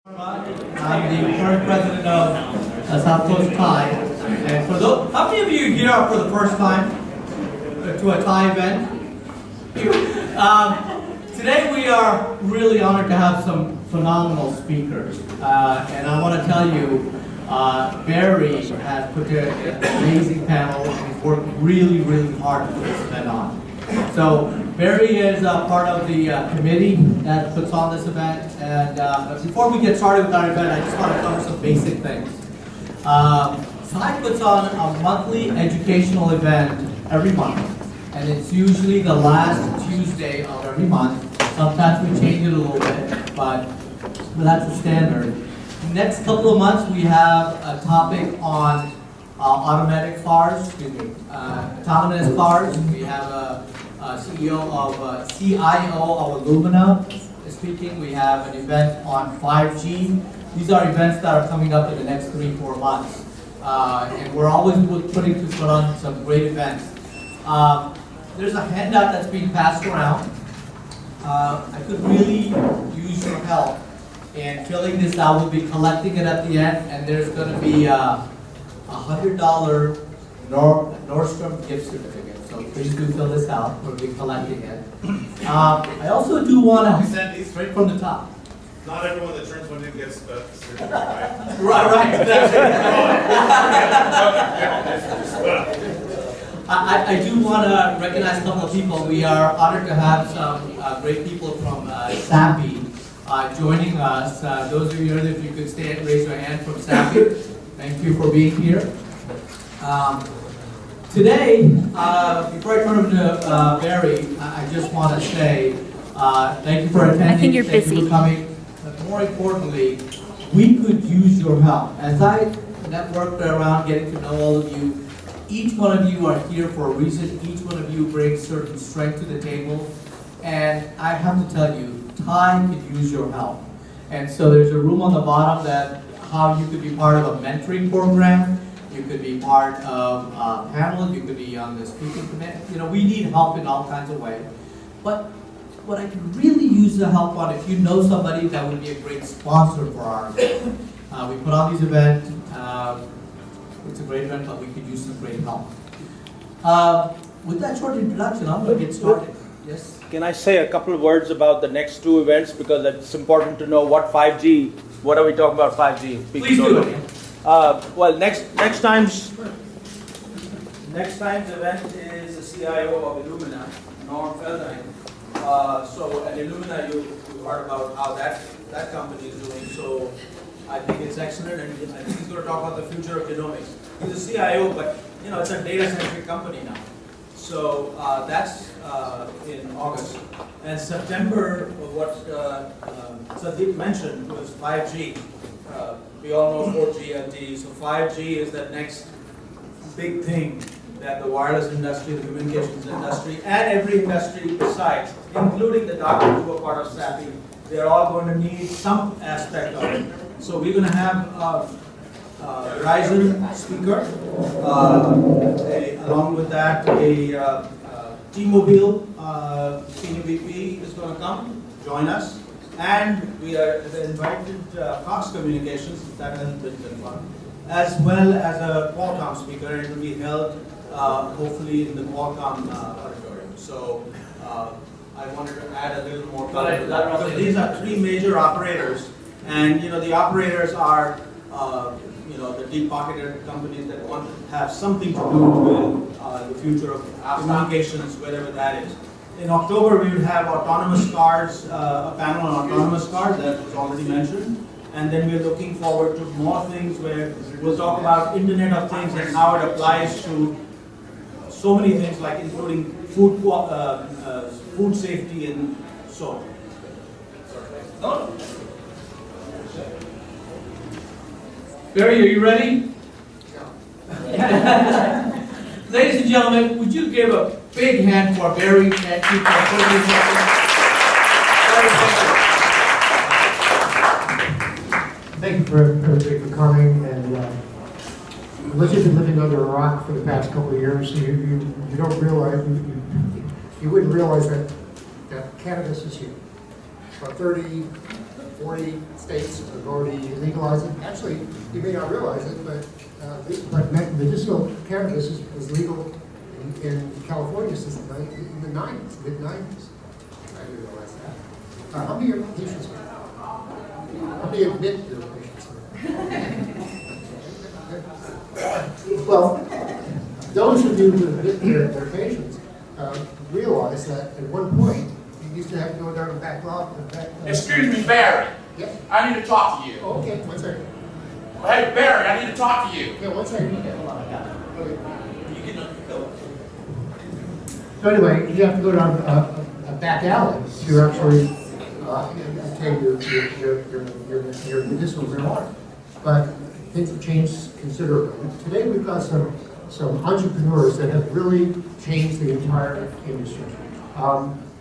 I'm the current president of South Coast TiE. And for those, how many of you here are for the first time to a TiE event? Today we are really honored to have some phenomenal speakers. And I want to tell you, Barry has put together an amazing panel and he's worked really, really hard to put this event on. So Barry is part of the committee that puts on this event, and before we get started with our event, I just want to cover some basic things. TiE puts on a monthly educational event every month, and it's usually the last Tuesday of every month. Sometimes we change it a little bit, but that's the standard. Next couple of months, we have a topic on autonomous cars. We have a CIO of Illumina speaking. We have an event on 5G. These are events that are coming up in the next 3-4 months. And we're always put on some great events. There's a handout that's being passed around. I could really use your help in filling this out. We'll be collecting it at the end, and there's going to be a $100 Nordstrom gift certificate. So please do fill this out. We'll be collecting it. I also do want to send these straight from the top. Not everyone that turns one in gets a certificate, right? Right. I do want to recognize a couple of people. We are honored to have some great people from SAPI joining us. Those of you here, if you could stand and raise your hand from SAPI. Thank you for being here. Today, before I turn over to Barry, I just want to say thank you for attending. I think you're busy. Thank you for coming. But more importantly, we could use your help. As I networked around getting to know all of you, each one of you are here for a reason. Each one of you brings certain strength to the table. And I have to tell you, TiE could use your help. And so there's a room on the bottom that how you could be part of a mentoring program. You could be part of a panel, you could be on the speaking committee. You know, we need help in all kinds of ways. But what I can really use the help on, if you know somebody that would be a great sponsor for our event. We put on these events, it's a great event, but we could use some great help. With that short introduction, I'm going to get started. Yes? Can I say a couple of words about the next two events, because it's important to know what 5G, what are we talking about 5G? Please do. Well, next time's event is the CIO of Illumina, Norm Feldheim. So at Illumina, you heard about how that company is doing. So I think it's excellent, and I think he's going to talk about the future of genomics. He's a CIO, but it's a data-centric company now. So that's in August. And September, what Sandeep mentioned was 5G. We all know 4G and LTE, so 5G is the next big thing that the wireless industry, the communications industry, and every industry besides, including the doctors who are part of SAPI, they're all going to need some aspect of it. So we're going to have a Verizon speaker, along with that a T-Mobile senior VP is going to come, join us. And we are invited Cox Communications, that hasn't been confirmed, as well as a Qualcomm speaker, and it will be held hopefully in the Qualcomm auditorium. So I wanted to add a little more color to that, because these are three major operators, and the operators are the deep-pocketed companies that want to have something to do with the future of communications, whatever that is. In October, we will have autonomous cars, a panel on autonomous cars that was already mentioned. And then we're looking forward to more things where we'll talk about Internet of Things and how it applies to so many things, like including food safety and so on. Barry, are you ready? Ladies and gentlemen, would you give a big hand for Barry? Thank you for putting this up. Thank you for everybody for coming, and unless you've been living under a rock for the past couple of years, you don't realize, you wouldn't realize that cannabis is here. About 30, 40 states have already legalized it. Actually, you may not realize it, but medicinal cannabis was legal in California since the 90s, mid-90s. I didn't realize that. How many of your patients were? How many admit your patients were? Well, those of you who admit their patients realize that at one point, you used to have to go down the back lot. Excuse me, Barry. Yep. I need to talk to you. Oh, okay, one second. Hey, Barry, I need to talk to you. Yeah, one second. Okay, hold on, I got it. Okay. You can go. So anyway, you have to go down a back alley to actually obtain your medicinal marijuana. But things have changed considerably. Today we've got some entrepreneurs that have really changed the entire industry.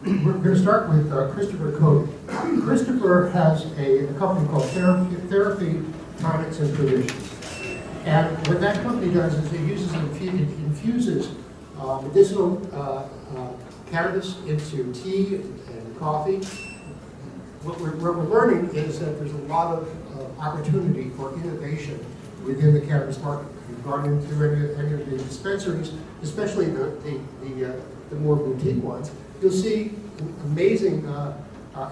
We're going to start with Christopher Cody. Christopher has a company called Therapy Tonics and Provisions. And what that company does is it infuses medicinal cannabis into tea and coffee. What we're learning is that there's a lot of opportunity for innovation within the cannabis market. We've gone into any of the dispensaries, especially the more boutique ones. You'll see amazing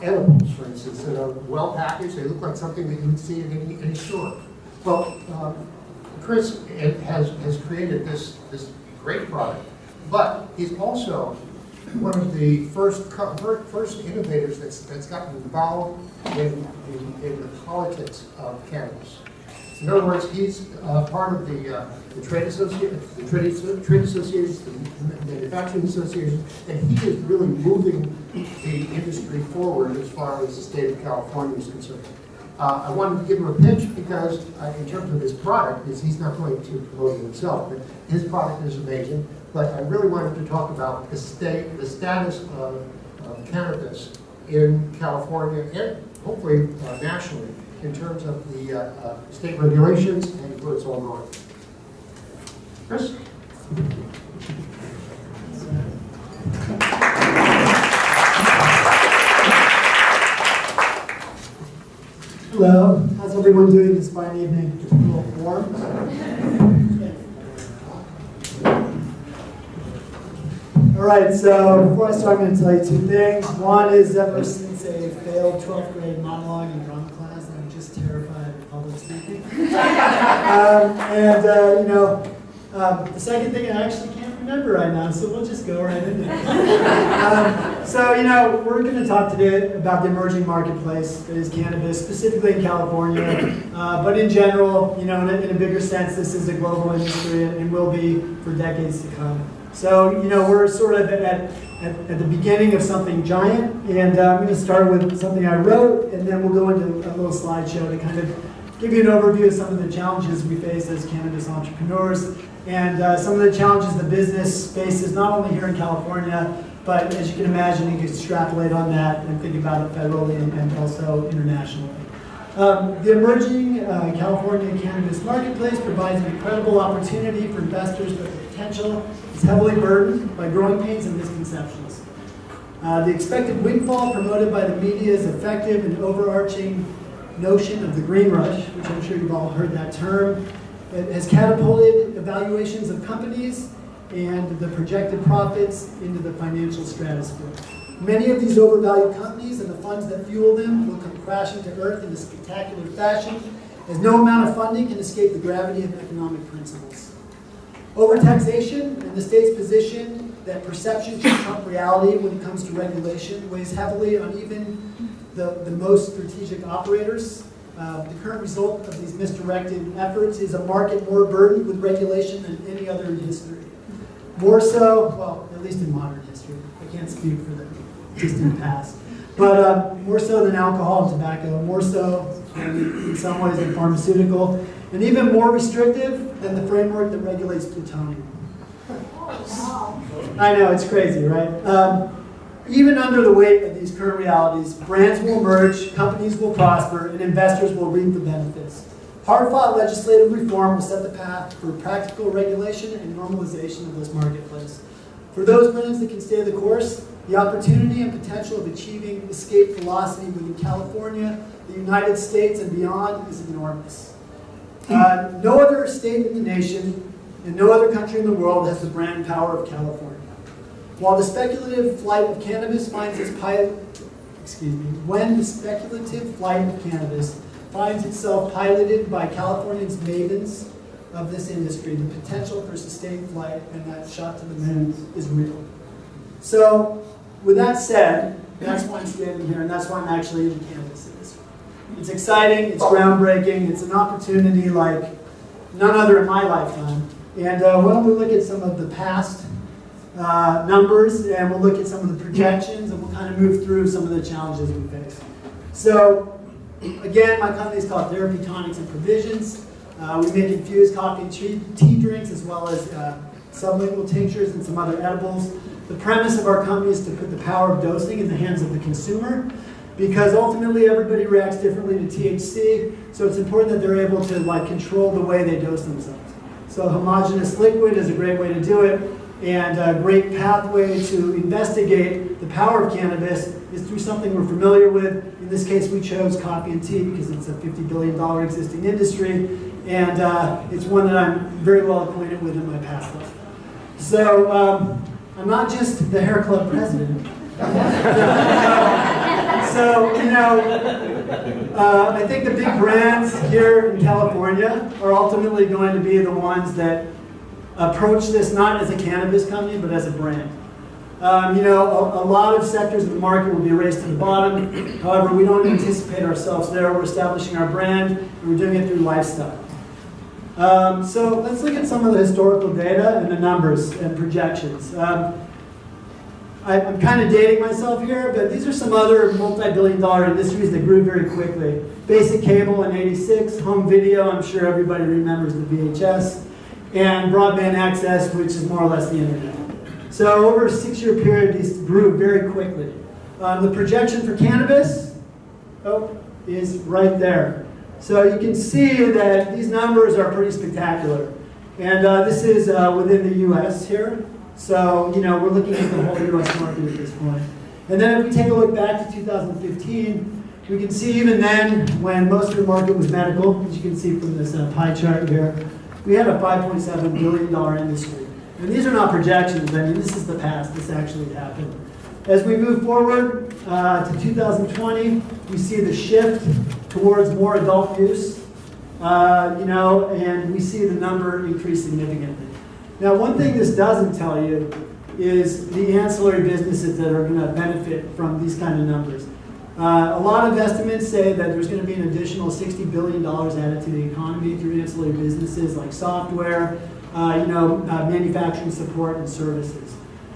edibles, for instance, that are well packaged. They look like something that you would see in any store. Well, Chris has created this great product, but he's also one of the first innovators that's gotten involved in the politics of cannabis. In other words, he's part of the trade associations, the manufacturing associations, and he is really moving the industry forward as far as the state of California is concerned. I wanted to give him a pitch because in terms of his product, he's not going to promote it himself, but his product is amazing. But I really wanted to talk about the status of cannabis in California and hopefully nationally in terms of the state regulations and where it's all going. Chris? Hello, how's everyone doing this fine evening? Just a little warm. All right, so before I start, I'm going to tell you two things. One is ever since a failed 12th grade monologue in drama class, I'm just terrified of public speaking. The second thing I actually can't remember right now, so we'll just go right into it. We're going to talk today about the emerging marketplace that is cannabis, specifically in California, but in general, in a bigger sense, this is a global industry and will be for decades to come. So, we're sort of at the beginning of something giant, and I'm going to start with something I wrote, and then we'll go into a little slideshow to kind of give you an overview of some of the challenges we face as cannabis entrepreneurs, and some of the challenges the business faces, not only here in California, but as you can imagine, you can extrapolate on that and think about it federally and also internationally. The emerging California cannabis marketplace provides an incredible opportunity for investors, but the potential is heavily burdened by growing pains and misconceptions. The expected windfall promoted by the media's effective and overarching notion of the green rush, which I'm sure you've all heard that term, it has catapulted evaluations of companies and the projected profits into the financial stratosphere. Many of these overvalued companies and the funds that fuel them will come crashing to earth in a spectacular fashion, as no amount of funding can escape the gravity of economic principles. Overtaxation and the state's position that perception should trump reality when it comes to regulation weighs heavily on even the most strategic operators. The current result of these misdirected efforts is a market more burdened with regulation than any other in history. More so, well, at least in modern history. I can't speak for the distant past. But more so than alcohol and tobacco, more so in some ways than pharmaceutical, and even more restrictive than the framework that regulates plutonium. I know, it's crazy, right? Even under the weight of these current realities, brands will emerge, companies will prosper, and investors will reap the benefits. Hard-fought legislative reform will set the path for practical regulation and normalization of this marketplace. For those brands that can stay the course, the opportunity and potential of achieving escape velocity within California, the United States, and beyond is enormous. No other state in the nation and no other country in the world has the brand power of California. While the speculative flight of cannabis finds its when the speculative flight of cannabis finds itself piloted by California's mavens of this industry, the potential for sustained flight and that shot to the moon is real. So, with that said, that's why I'm standing here, and that's why I'm actually in the cannabis industry. It's exciting, it's groundbreaking, it's an opportunity like none other in my lifetime. And why don't we look at some of the past numbers, and we'll look at some of the projections, and we'll kind of move through some of the challenges we face. So, again, my company is called Therapy Tonics and Provisions. We make infused coffee and tea drinks, as well as sublingual tinctures and some other edibles. The premise of our company is to put the power of dosing in the hands of the consumer, because ultimately everybody reacts differently to THC, so it's important that they're able to control the way they dose themselves. So homogeneous liquid is a great way to do it, and a great pathway to investigate the power of cannabis is through something we're familiar with. In this case, we chose coffee and tea because it's a $50 billion existing industry, and it's one that I'm very well acquainted with in my past life. So I'm not just the hair club president. I think the big brands here in California are ultimately going to be the ones that approach this not as a cannabis company, but as a brand. A lot of sectors of the market will be raced to the bottom. However, we don't anticipate ourselves there. We're establishing our brand, and we're doing it through lifestyle. So let's look at some of the historical data and the numbers and projections. I'm kind of dating myself here, but these are some other multi-billion-dollar industries that grew very quickly. Basic cable in '86, home video, I'm sure everybody remembers the VHS, and broadband access, which is more or less the internet. So over a 6-year period, these grew very quickly. The projection for cannabis is right there. So you can see that these numbers are pretty spectacular. And this is within the US here. So, we're looking at the whole US market at this point. And then if we take a look back to 2015, we can see even then, when most of the market was medical, as you can see from this pie chart here, we had a $5.7 billion industry. And these are not projections, this is the past, this actually happened. As we move forward to 2020, we see the shift towards more adult use, and we see the number increase significantly. Now, one thing this doesn't tell you is the ancillary businesses that are going to benefit from these kind of numbers. A lot of estimates say that there's going to be an additional $60 billion added to the economy through ancillary businesses like software, manufacturing support and services.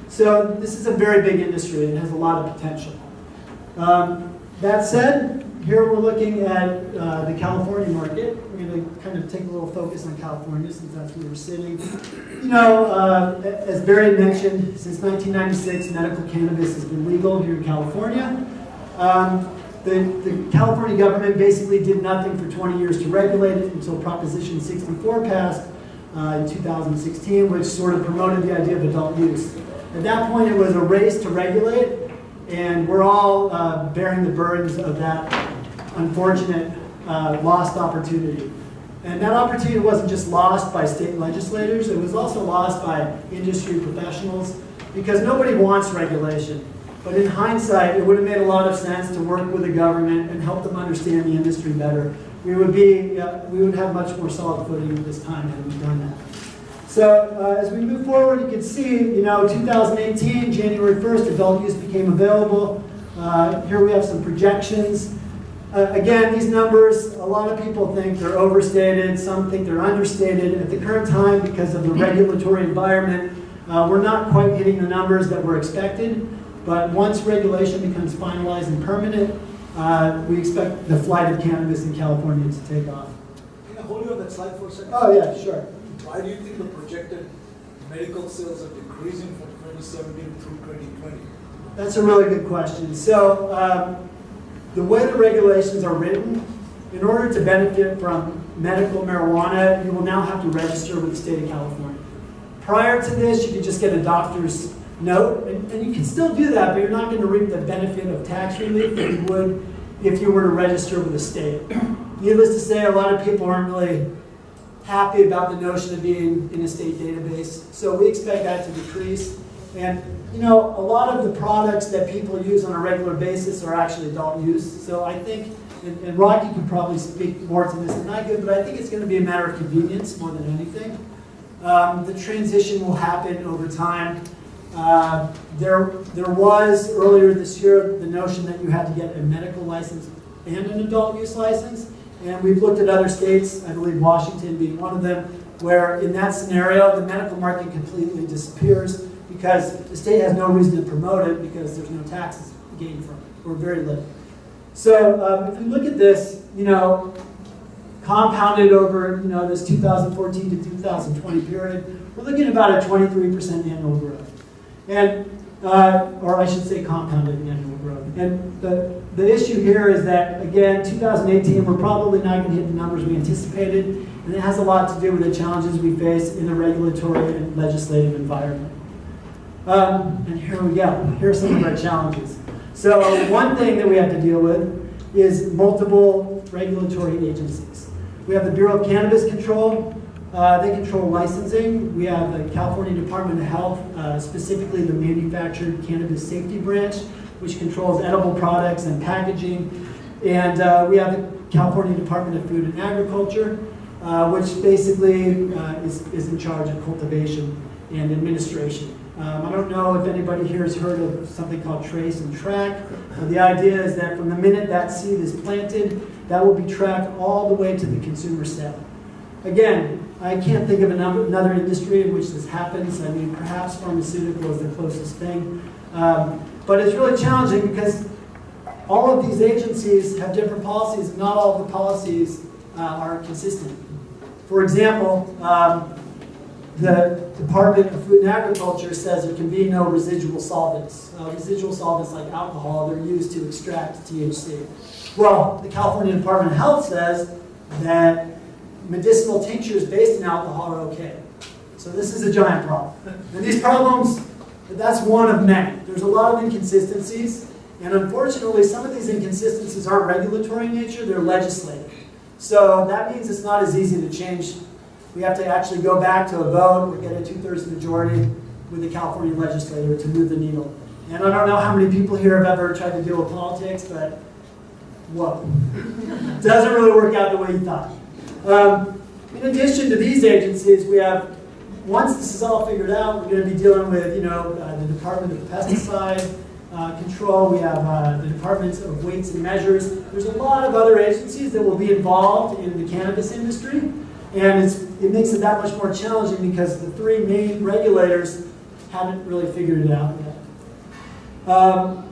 So this is a very big industry and has a lot of potential. That said, here we're looking at the California market. We're going to kind of take a little focus on California since that's where we're sitting. As Barry mentioned, since 1996, medical cannabis has been legal here in California. The California government basically did nothing for 20 years to regulate it until Proposition 64 passed in 2016, which sort of promoted the idea of adult use. At that point, it was a race to regulate, and we're all bearing the burdens of that unfortunate lost opportunity. And that opportunity wasn't just lost by state legislators, it was also lost by industry professionals, because nobody wants regulation. But in hindsight, it would have made a lot of sense to work with the government and help them understand the industry better. We would have much more solid footing at this time had we done that. So as we move forward, you can see, 2018, January 1st, adult use became available. Here we have some projections. Again, these numbers, a lot of people think they're overstated, some think they're understated. At the current time, because of the regulatory environment, we're not quite hitting the numbers that were expected. But once regulation becomes finalized and permanent, we expect the flight of cannabis in California to take off. Can I hold you on that slide for a second? Oh yeah, sure. Why do you think the projected medical sales are decreasing from 2017 through 2020? That's a really good question. So the way the regulations are written, in order to benefit from medical marijuana, you will now have to register with the state of California. Prior to this, you could just get a doctor's note, and you can still do that, but you're not going to reap the benefit of tax relief that you would if you were to register with the state. Needless to say, a lot of people aren't really happy about the notion of being in a state database, so we expect that to decrease. And you know, a lot of the products that people use on a regular basis are actually adult use, so I think, and Rocky could probably speak more to this than I could, but I think it's going to be a matter of convenience more than anything. The transition will happen over time. There was, earlier this year, the notion that you had to get a medical license and an adult use license. And we've looked at other states, I believe Washington being one of them, where in that scenario, the medical market completely disappears because the state has no reason to promote it because there's no taxes gained from it, or very little. So if you look at this, you know, compounded over, you know, this 2014 to 2020 period, we're looking at about a 23% annual growth. And, or I should say compounded annual growth. And the issue here is that, again, 2018, we're probably not going to hit the numbers we anticipated, and it has a lot to do with the challenges we face in the regulatory and legislative environment. And here we go. Here are some of our challenges. So one thing that we have to deal with is multiple regulatory agencies. We have the Bureau of Cannabis Control. They control licensing. We have the California Department of Health, specifically the Manufactured Cannabis Safety Branch, which controls edible products and packaging. And we have the California Department of Food and Agriculture, which basically is in charge of cultivation and administration. I don't know if anybody here has heard of something called trace and track. The idea is that from the minute that seed is planted, that will be tracked all the way to the consumer sale. Again, I can't think of another industry in which this happens. I mean, perhaps pharmaceutical is the closest thing. But it's really challenging because all of these agencies have different policies, and not all of the policies are consistent. For example, the Department of Food and Agriculture says there can be no residual solvents. Residual solvents like alcohol, they're used to extract THC. Well, the California Department of Health says that medicinal tinctures based in alcohol are okay. So this is a giant problem. And these problems, that's one of many. There's a lot of inconsistencies, and unfortunately some of these inconsistencies aren't regulatory in nature, they're legislative. So that means it's not as easy to change. We have to actually go back to a vote or get a 2/3 majority with the California legislature to move the needle. And I don't know how many people here have ever tried to deal with politics, but whoa. Doesn't really work out the way you thought. In addition to these agencies, we have, once this is all figured out, we're going to be dealing with, you know, the Department of Pesticide Control. We have the Departments of Weights and Measures. There's a lot of other agencies that will be involved in the cannabis industry, and it makes it that much more challenging because the three main regulators haven't really figured it out yet.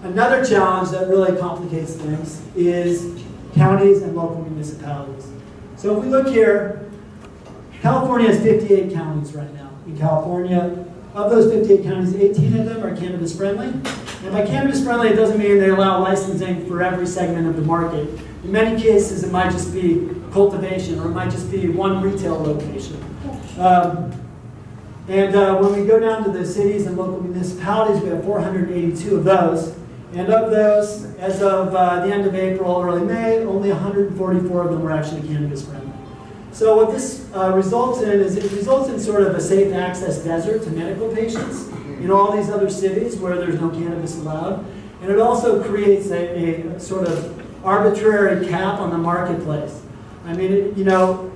Another challenge that really complicates things is counties and local municipalities. So if we look here, California has 58 counties right now. In California, of those 58 counties, 18 of them are cannabis friendly. And by cannabis friendly, it doesn't mean they allow licensing for every segment of the market. In many cases, it might just be cultivation, or it might just be one retail location. When we go down to the cities and local municipalities, we have 482 of those. And of those, as of the end of April, early May, only 144 of them were actually cannabis friendly. So what this results in is it results in sort of a safe access desert to medical patients in all these other cities where there's no cannabis allowed. And it also creates a sort of arbitrary cap on the marketplace. I mean, you know,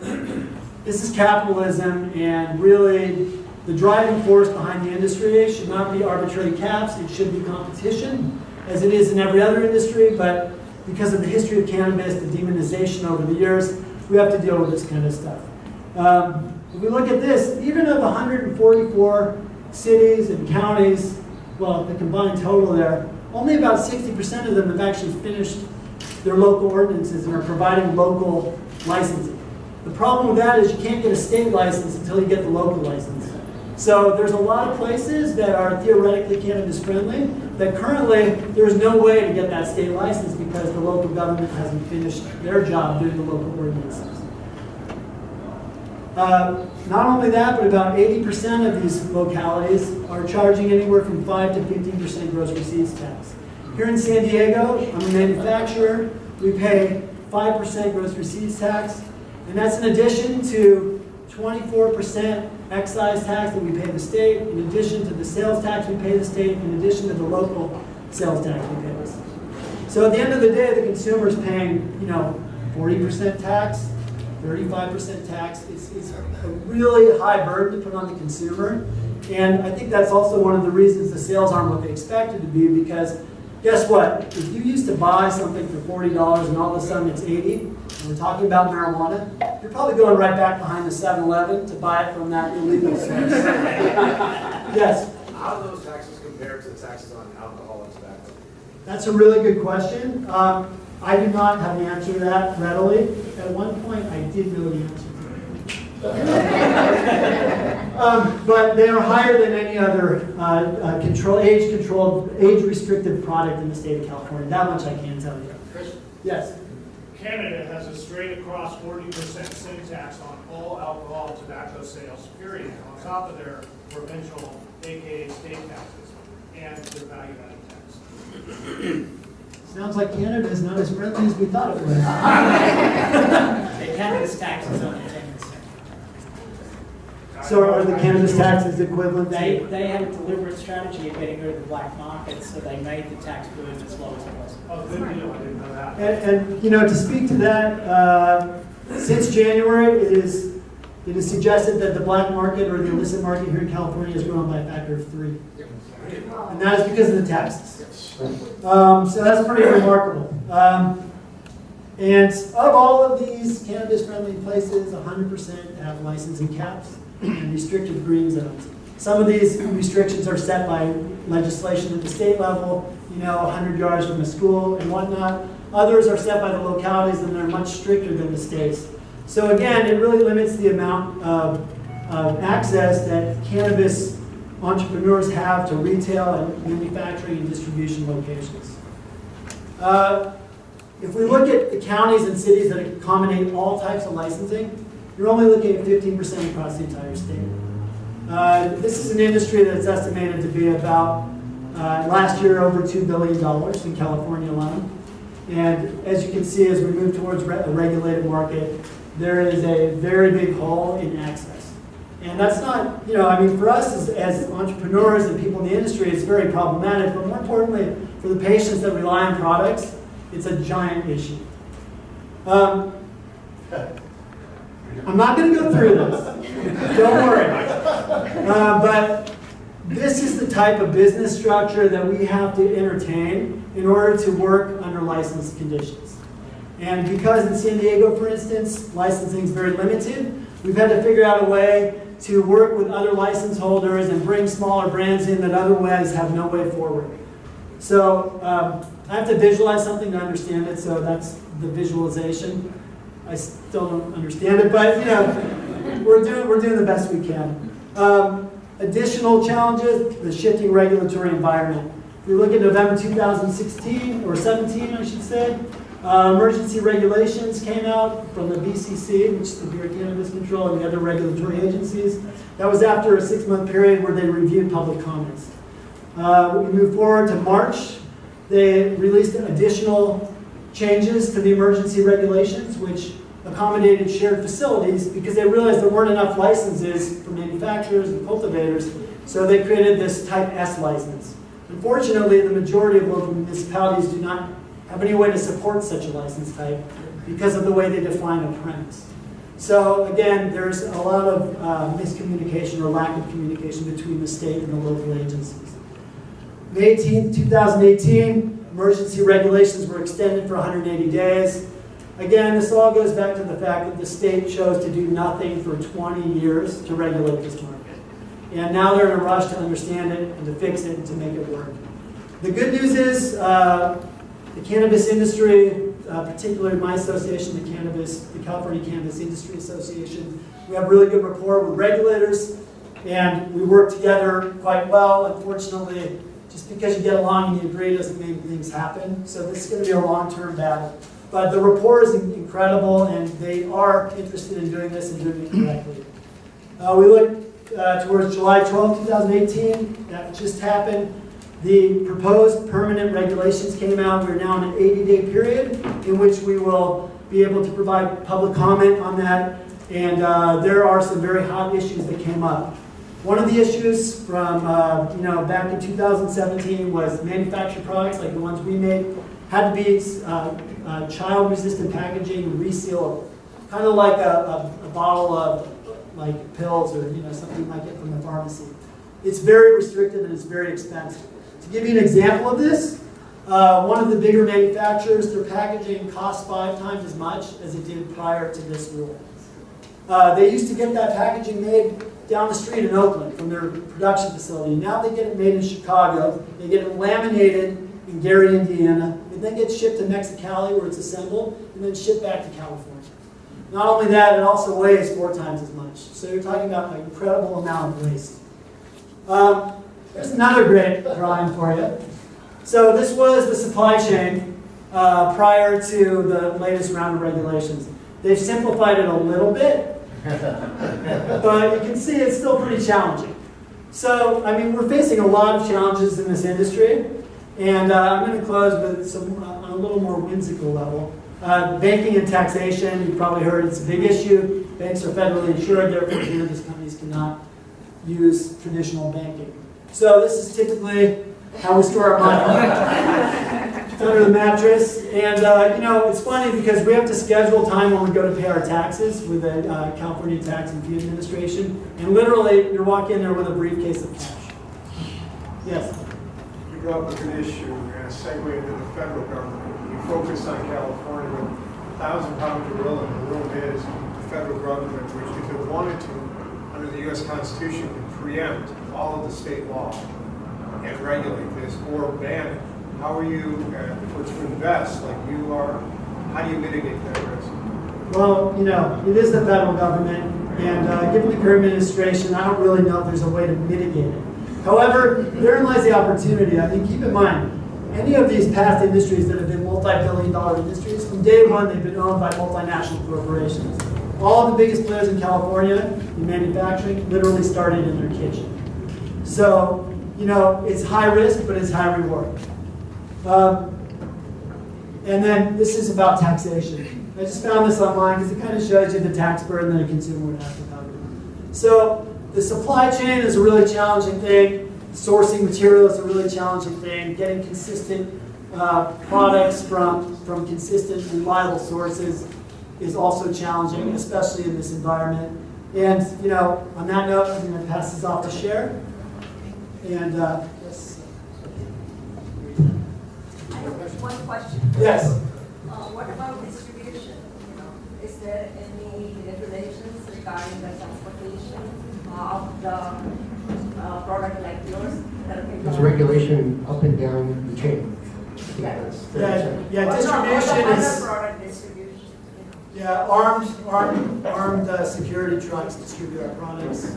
this is capitalism, and really the driving force behind the industry should not be arbitrary caps, it should be competition, as it is in every other industry, but because of the history of cannabis, the demonization over the years, we have to deal with this kind of stuff. If we look at this, even of 144 cities and counties, well, the combined total there, only about 60% of them have actually finished their local ordinances and are providing local licensing. The problem with that is you can't get a state license until you get the local license. So there's a lot of places that are theoretically cannabis friendly that currently there's no way to get that state license because the local government hasn't finished their job doing the local ordinances. Not only that, but about 80% of these localities are charging anywhere from 5 to 15% gross receipts tax. Here in San Diego, I'm a manufacturer, we pay 5% gross receipts tax, and that's in addition to 24% excise tax that we pay the state, in addition to the sales tax we pay the state, in addition to the local sales tax we pay the state. So at the end of the day, the consumer is paying, 40% tax, 35% tax. It's a really high burden to put on the consumer. And I think that's also one of the reasons the sales aren't what they expected to be, because guess what? If you used to buy something for $40 and all of a sudden it's $80, and we're talking about marijuana, you're probably going right back behind the 7-Eleven to buy it from that illegal source. Yes? How do those taxes compare to the taxes on alcohol and tobacco? That's a really good question. I do not have the answer to that readily. At one point, I did know the answer to that. But they are higher than any other age-restricted product in the state of California. That much I can tell you. Chris? Yes. Canada has a straight across 40% sin tax on all alcohol and tobacco sales, period, on top of their provincial, aka state taxes, and their value-added tax. Sounds like Canada is not as friendly as we thought it was. The cannabis tax is only 10%. So are the cannabis taxes equivalent to? They had a deliberate strategy of getting rid of the black market, so they made the tax burden as low as it was. Oh, good deal, I didn't know that. And to speak to that, since January, it is suggested that the black market or the illicit market here in California has grown by a factor of 3. And that is because of the taxes. So that's pretty remarkable. And of all of these cannabis-friendly places, 100% have licensing caps and restricted green zones. Some of these restrictions are set by legislation at the state level, 100 yards from a school and whatnot. Others are set by the localities, and they're much stricter than the states. So again, it really limits the amount of access that cannabis entrepreneurs have to retail and manufacturing and distribution locations. If we look at the counties and cities that accommodate all types of licensing, you're only looking at 15% across the entire state. This is an industry that's estimated to be about, last year, over $2 billion in California alone. And as you can see, as we move towards a regulated market, there is a very big hole in access. And that's not, for us as entrepreneurs and people in the industry, it's very problematic. But more importantly, for the patients that rely on products, it's a giant issue. I'm not going to go through this. Don't worry. But this is the type of business structure that we have to entertain in order to work under licensed conditions. And because in San Diego, for instance, licensing is very limited, we've had to figure out a way to work with other license holders and bring smaller brands in that otherwise have no way forward. So I have to visualize something to understand it, so that's the visualization. I still don't understand it, but we're doing the best we can. Additional challenges, the shifting regulatory environment. If we look at November 2016, or 17, I should say, emergency regulations came out from the BCC, which is the Bureau of Cannabis Control, and the other regulatory agencies. That was after a 6-month period where they reviewed public comments. We moved forward to March. They released additional changes to the emergency regulations, which accommodated shared facilities because they realized there weren't enough licenses for manufacturers and cultivators, so they created this Type S license. Unfortunately, the majority of local municipalities do not have any way to support such a license type because of the way they define a premise. So again, there's a lot of miscommunication or lack of communication between the state and the local agencies. May 18, 2018, emergency regulations were extended for 180 days. Again, this all goes back to the fact that the state chose to do nothing for 20 years to regulate this market. And now they're in a rush to understand it and to fix it and to make it work. The good news is the cannabis industry, particularly my association, the California Cannabis Industry Association, we have really good rapport with regulators and we work together quite well. Unfortunately, just because you get along and you agree doesn't make things happen. So this is going to be a long-term battle. But the rapport is incredible, and they are interested in doing this and doing it correctly. We look towards July 12, 2018. That just happened. The proposed permanent regulations came out. We're now in an 80-day period in which we will be able to provide public comment on that. And there are some very hot issues that came up. One of the issues from back in 2017 was manufactured products like the ones we made had to be child-resistant packaging, resealable, kind of like a bottle of like pills or something you might get from the pharmacy. It's very restrictive and it's very expensive. To give you an example of this, one of the bigger manufacturers, their packaging costs 5 times as much as it did prior to this rule. They used to get that packaging made down the street in Oakland from their production facility. Now they get it made in Chicago. They get it laminated in Gary, Indiana. It then gets shipped to Mexicali where it's assembled and then shipped back to California. Not only that, it also weighs 4 times as much. So you're talking about an incredible amount of waste. There's another great drawing for you. So this was the supply chain prior to the latest round of regulations. They've simplified it a little bit, but you can see it's still pretty challenging. So, I mean, we're facing a lot of challenges in this industry, and I'm going to close with some on a little more whimsical level. Banking and taxation, you've probably heard it's a big issue. Banks are federally insured, therefore cannabis companies cannot use traditional banking. So this is typically how we store our money. It's under the mattress. And it's funny because we have to schedule time when we go to pay our taxes with the California Tax and Fee Administration. And literally, you walk in there with a briefcase of cash. Yes? You brought up an issue and a segue into the federal government. You focus on California with 1,000-pound gorilla, and the room is the federal government, which if it wanted to, under the U.S. Constitution, could preempt all of the state law and regulate this or ban it. How are you, or to invest like you are, how do you mitigate that risk? Well, it is the federal government, and given the current administration, I don't really know if there's a way to mitigate it. However, therein lies the opportunity. I mean, keep in mind, any of these past industries that have been multi-billion-dollar industries, from day one, they've been owned by multinational corporations. All of the biggest players in California in manufacturing literally started in their kitchen. So, it's high risk, but it's high reward. And then this is about taxation. I just found this online because it kind of shows you the tax burden that a consumer would have to cover. So the supply chain is a really challenging thing. Sourcing material is a really challenging thing. Getting consistent products from consistent, reliable sources is also challenging, especially in this environment. And on that note, I'm going to pass this off to Cher. And yes. I have one question. Yes. What about distribution? Is there any regulations regarding the transportation of the product like yours? There's regulation up and down the chain. Yeah. Distribution is. Other product distribution. Yeah, armed security trucks distribute our products.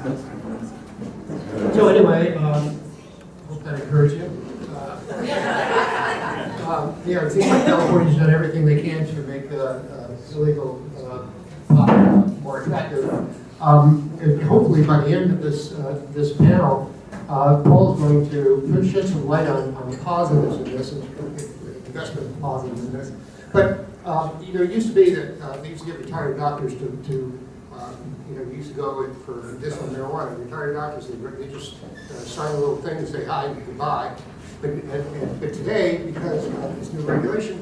So anyway, hope that encouraged you. It seems like California's done everything they can to make illegal more attractive. And hopefully by the end of this panel, Paul's going to shed some light on the positives of this, and investment positives in this. But it used to be that they used to get retired doctors to used to go in for medicinal marijuana. Retired doctors, they just sign a little thing and say hi and goodbye. But today, because of this new regulation,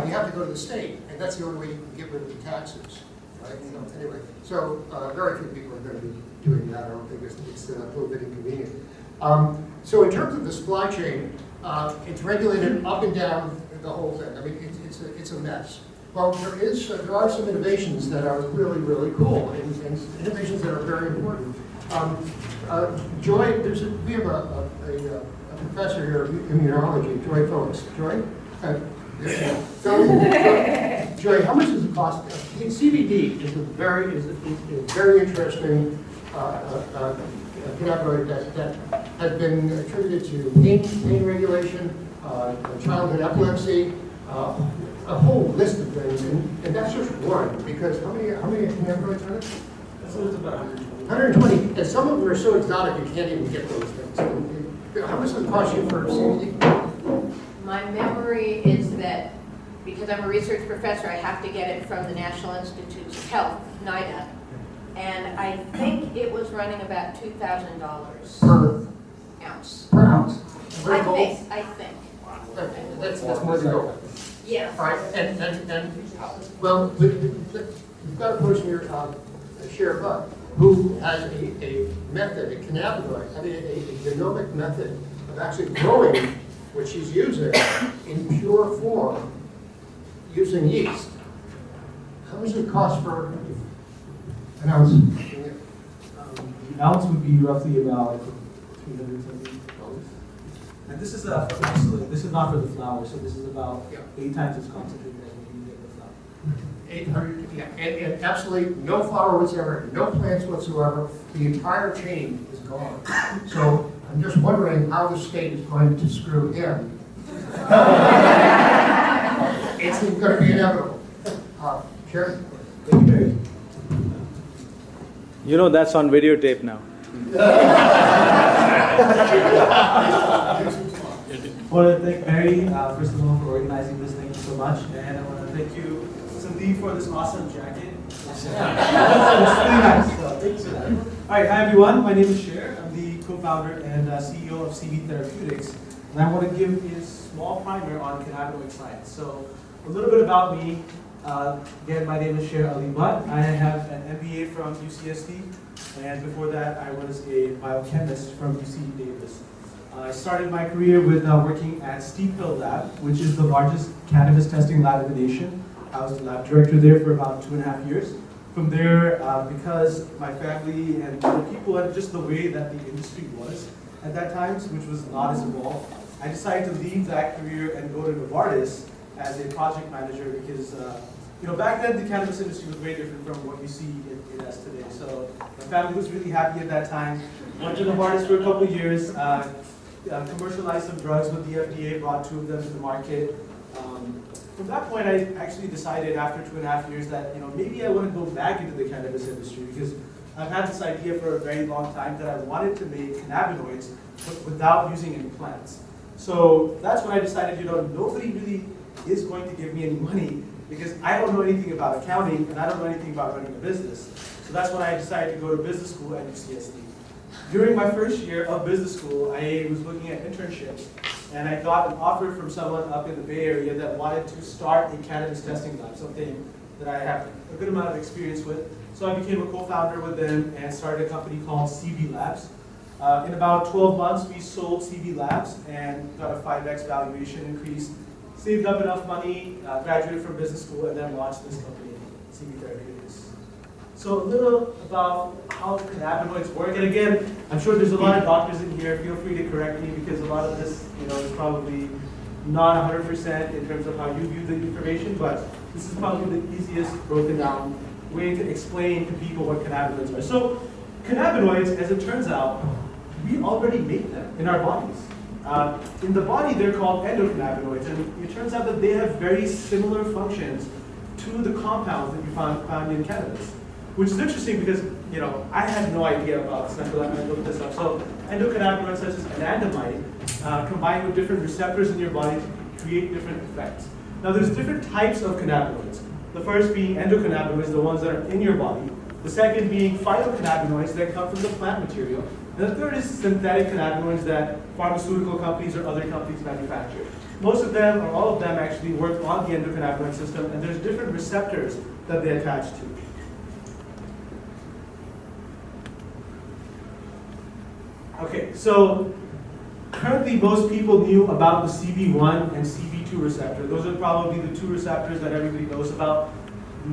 you have to go to the state, and that's the only way you can get rid of the taxes, right? Anyway, so very few people are going to be doing that. I don't think it's a little bit inconvenient. So in terms of the supply chain, it's regulated up and down the whole thing. I mean, it's a mess. Well, there are some innovations that are really, really cool, and innovations that are very important. Joy, we have a professor here of immunology, Joy Phillips. Joy? Joy, how much does it cost? CBD is a very interesting cannabinoid that has been attributed to pain regulation, childhood epilepsy, a whole list of things, and that's just one, because how many cannabinoids are there? So it's about 120, and some of them are so exotic you can't even get those things. How much does it cost you for CBD? My memory is that, because I'm a research professor, I have to get it from the National Institutes of Health, NIDA, and I think it was running about $2,000 Per ounce. ounce? I think. That's more than gold. Yeah. All right, and well, you've got a person here, Cher Buck, who has a method, a cannabinoid, I mean, a genomic method of actually growing what she's using in pure form using yeast. How much does it cost for an ounce? The ounce would be roughly about $370. And this is for isolate. This is not for the flower, so this is about 8 times as concentrated as when you get the flower. 800, yeah, and absolutely no flower whatsoever, no plants whatsoever. The entire chain is gone. So I'm just wondering how the state is going to screw him. It's going to be inevitable. Chair? Thank you, Barry. You know that's on videotape now. I want to thank Barry, first of all, for organizing this. Thank you so much. And I want to thank you, Sandeep, for this awesome jacket. It's really nice. So thank you for that. All right, hi everyone. My name is Cher. I'm the co-founder and CEO of CB Therapeutics. And I want to give you a small primer on cannabinoid science. So a little bit about me. Again, my name is Cher Ali Butt. I have an MBA from UCSD. And before that, I was a biochemist from UC Davis. I started my career with working at Steep Hill Lab, which is the largest cannabis testing lab in the nation. I was the lab director there for about 2.5 years. From there, because my family and people and just the way that the industry was at that time, which was not as evolved, I decided to leave that career and go to Novartis as a project manager because back then the cannabis industry was very different from what you see it as today. So my family was really happy at that time. Went to Novartis for a couple of years. Commercialized some drugs with the FDA, brought 2 of them to the market. From that point, I actually decided after 2.5 years that maybe I want to go back into the cannabis industry because I've had this idea for a very long time that I wanted to make cannabinoids but without using any plants. So that's when I decided, nobody really is going to give me any money because I don't know anything about accounting and I don't know anything about running a business. So that's when I decided to go to business school at UCSD. During my first year of business school, I was looking at internships, and I got an offer from someone up in the Bay Area that wanted to start a cannabis testing lab, something that I have a good amount of experience with. So I became a co-founder with them and started a company called CB Labs. In about 12 months, we sold CB Labs and got a 5x valuation increase, saved up enough money, graduated from business school, and then launched this company, CB Therapeutics. So a little about how cannabinoids work. And again, I'm sure there's a lot of doctors in here. Feel free to correct me because a lot of this, is probably not 100% in terms of how you view the information, but this is probably the easiest broken down way to explain to people what cannabinoids are. So cannabinoids, as it turns out, we already make them in our bodies. In the body, they're called endocannabinoids, and it turns out that they have very similar functions to the compounds that you found in cannabis. Which is interesting because, I had no idea about this until I looked this up. So endocannabinoids such as anandamide combine with different receptors in your body to create different effects. Now there's different types of cannabinoids. The first being endocannabinoids, the ones that are in your body. The second being phytocannabinoids that come from the plant material. And the third is synthetic cannabinoids that pharmaceutical companies or other companies manufacture. Most of them, or all of them actually work on the endocannabinoid system, and there's different receptors that they attach to. Okay, so currently most people knew about the CB1 and CB2 receptor. Those are probably the 2 receptors that everybody knows about.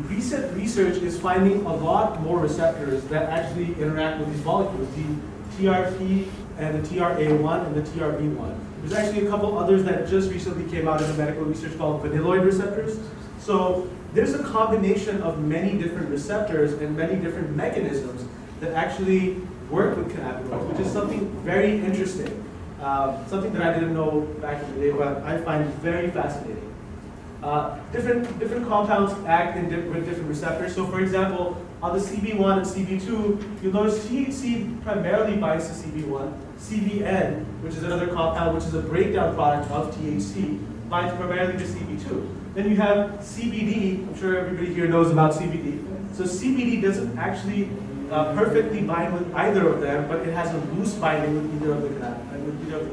Recent research is finding a lot more receptors that actually interact with these molecules, the TRP and the TRA1 and the TRB1. There's actually a couple others that just recently came out in the medical research called vanilloid receptors. So there's a combination of many different receptors and many different mechanisms that actually work with cannabinoids, which is something very interesting. Something that I didn't know back in the day, but I find very fascinating. Different compounds act with different receptors. So for example, on the CB1 and CB2, you'll notice THC primarily binds to CB1. CBN, which is another compound, which is a breakdown product of THC, binds primarily to CB2. Then you have CBD. I'm sure everybody here knows about CBD. So CBD doesn't actually perfectly bind with either of them, but it has a loose binding with either of the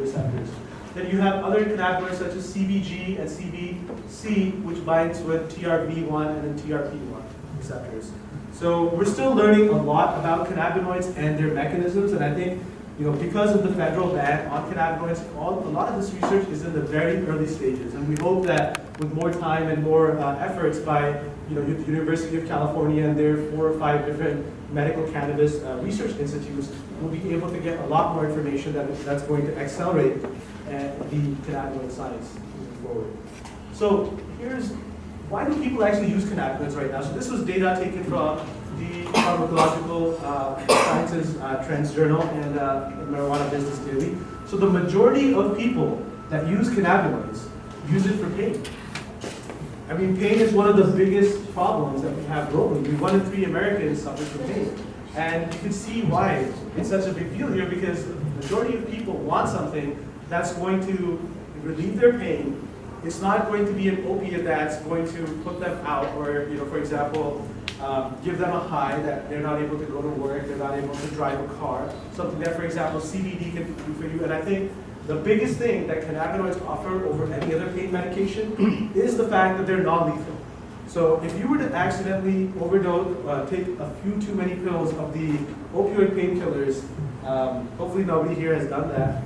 receptors. Then you have other cannabinoids such as CBG and CBC, which binds with TRV1 and then TRP1 receptors. So we're still learning a lot about cannabinoids and their mechanisms, and I think because of the federal ban on cannabinoids, a lot of this research is in the very early stages, and we hope that with more time and more efforts by the University of California and their 4 or 5 different medical cannabis research institutes, we'll be able to get a lot more information that's going to accelerate the cannabinoid science moving forward. So here's why do people actually use cannabinoids right now? So this was data taken from the Pharmacological Sciences Trends Journal and Marijuana Business Daily. So the majority of people that use cannabinoids use it for pain. I mean, pain is one of the biggest problems that we have globally. 1 in 3 Americans suffer from pain. And you can see why it's such a big deal here, because the majority of people want something that's going to relieve their pain. It's not going to be an opiate that's going to put them out or, for example, give them a high that they're not able to go to work, they're not able to drive a car. Something that, for example, CBD can do for you. And I think the biggest thing that cannabinoids offer over any other pain medication is the fact that they're non-lethal. So if you were to accidentally overdose, take a few too many pills of the opioid painkillers, hopefully nobody here has done that,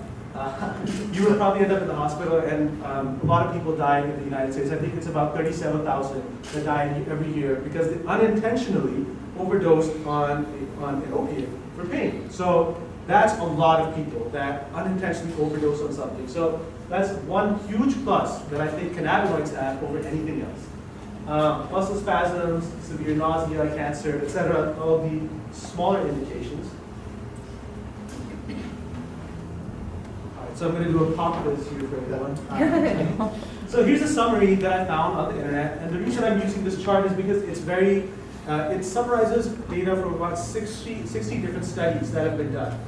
you would probably end up in the hospital, and a lot of people die in the United States. I think it's about 37,000 that die every year because they unintentionally overdosed on an opiate for pain. So that's a lot of people that unintentionally overdose on something. So that's one huge plus that I think cannabinoids have over anything else. Muscle spasms, severe nausea, cancer, etc., all the smaller indications. So I'm going to do a pop quiz here for everyone. So here's a summary that I found on the internet, and the reason I'm using this chart is because it's it summarizes data from about 60 different studies that have been done.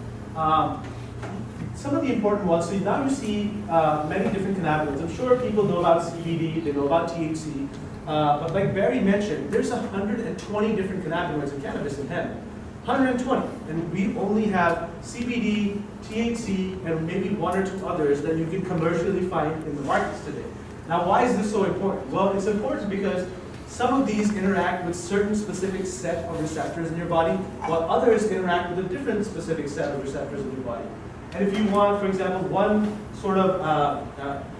Some of the important ones, so now you see many different cannabinoids. I'm sure people know about CBD, they know about THC, but like Barry mentioned, there's 120 different cannabinoids in cannabis in hemp. 120, and we only have CBD, THC, and maybe 1 or 2 others that you can commercially find in the markets today. Now, why is this so important? Well, it's important because some of these interact with certain specific set of receptors in your body, while others interact with a different specific set of receptors in your body. And if you want, for example, one sort of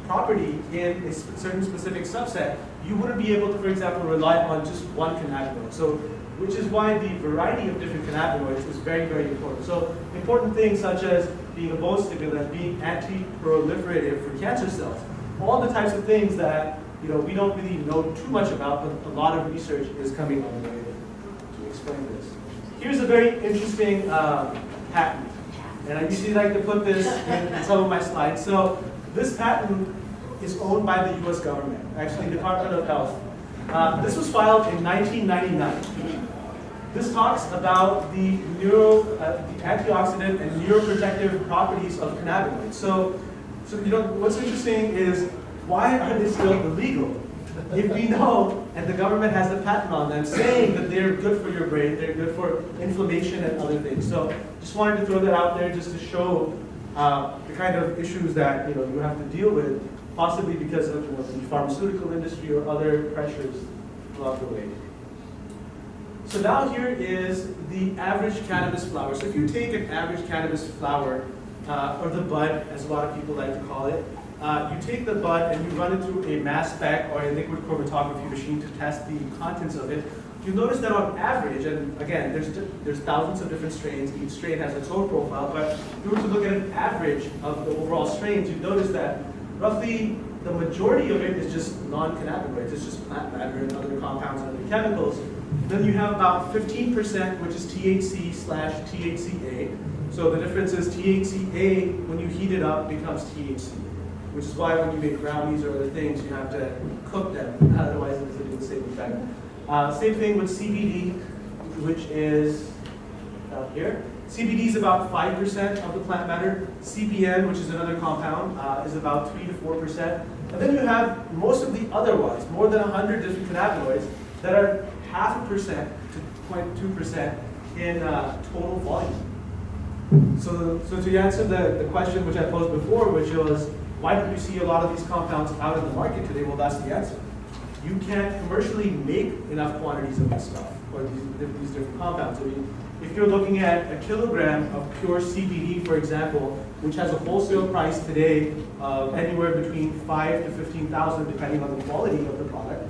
property in a certain specific subset, you wouldn't be able to, for example, rely on just one cannabinoid. So, which is why the variety of different cannabinoids is very, very important. So important things such as being a bone stimulant, being anti-proliferative for cancer cells, all the types of things that we don't really know too much about, but a lot of research is coming on the way to explain this. Here's a very interesting patent, and I usually like to put this in some of my slides. So this patent is owned by the U.S. government, actually Department of Health. This was filed in 1999. This talks about the antioxidant and neuroprotective properties of cannabinoids. So what's interesting is, why are they still illegal? If we know, and the government has a patent on them saying that they're good for your brain, they're good for inflammation and other things. So just wanted to throw that out there just to show the kind of issues that you have to deal with, possibly because of the pharmaceutical industry or other pressures along the way. So now here is the average cannabis flower. So if you take an average cannabis flower, or the bud, as a lot of people like to call it, you take the bud and you run it through a mass spec or a liquid chromatography machine to test the contents of it. You'll notice that on average, and again, there's thousands of different strains, each strain has its own profile, but if you were to look at an average of the overall strains, you'd notice that roughly the majority of it is just non-cannabinoids. It's just plant matter and other compounds and other chemicals. Then you have about 15%, which is THC/THCA. So the difference is THCA, when you heat it up, becomes THC. which is why when you make brownies or other things, you have to cook them, otherwise it doesn't do the same effect. Same thing with CBD, which is down here. CBD is about 5% of the plant matter. CBN, which is another compound, is about 3 to 4%. And then you have most of the other ones, more than 100 different cannabinoids that are 0.5% to 0.2% in total volume. So to answer the question which I posed before, which was, why don't you see a lot of these compounds out in the market today? Well, that's the answer. You can't commercially make enough quantities of this stuff, or these different compounds. I mean, if you're looking at a kilogram of pure CBD, for example, which has a wholesale price today of anywhere between 5 to 15,000, depending on the quality of the product,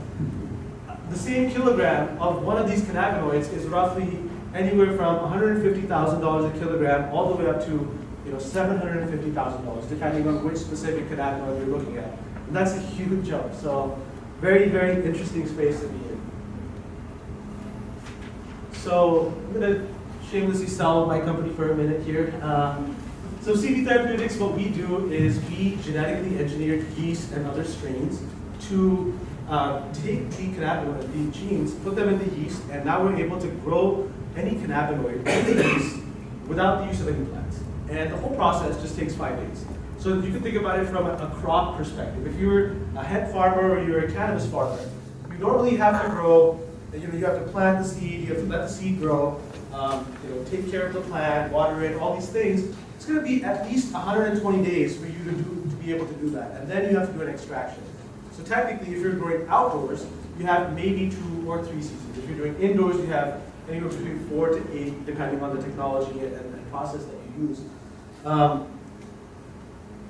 the same kilogram of one of these cannabinoids is roughly anywhere from $150,000 a kilogram all the way up to $750,000, depending on which specific cannabinoid you're looking at. And that's a huge jump. So very, very interesting space to be in. So I'm going to shamelessly sell my company for a minute here. So CB Therapeutics, what we do is we genetically engineered yeast and other strains to take the cannabinoid, the genes, put them in the yeast, and now we're able to grow any cannabinoid in the yeast without the use of any plants. And the whole process just takes 5 days. So you can think about it from a crop perspective. If you're a hemp farmer or you're a cannabis farmer, you normally have to grow, you have to plant the seed, you have to let the seed grow, take care of the plant, water it, all these things. It's going to be at least 120 days for you to be able to do that. And then you have to do an extraction. So technically, if you're growing outdoors, you have maybe 2 or 3 seasons. If you're doing indoors, you have anywhere between 4 to 8, depending on the technology and process that you use.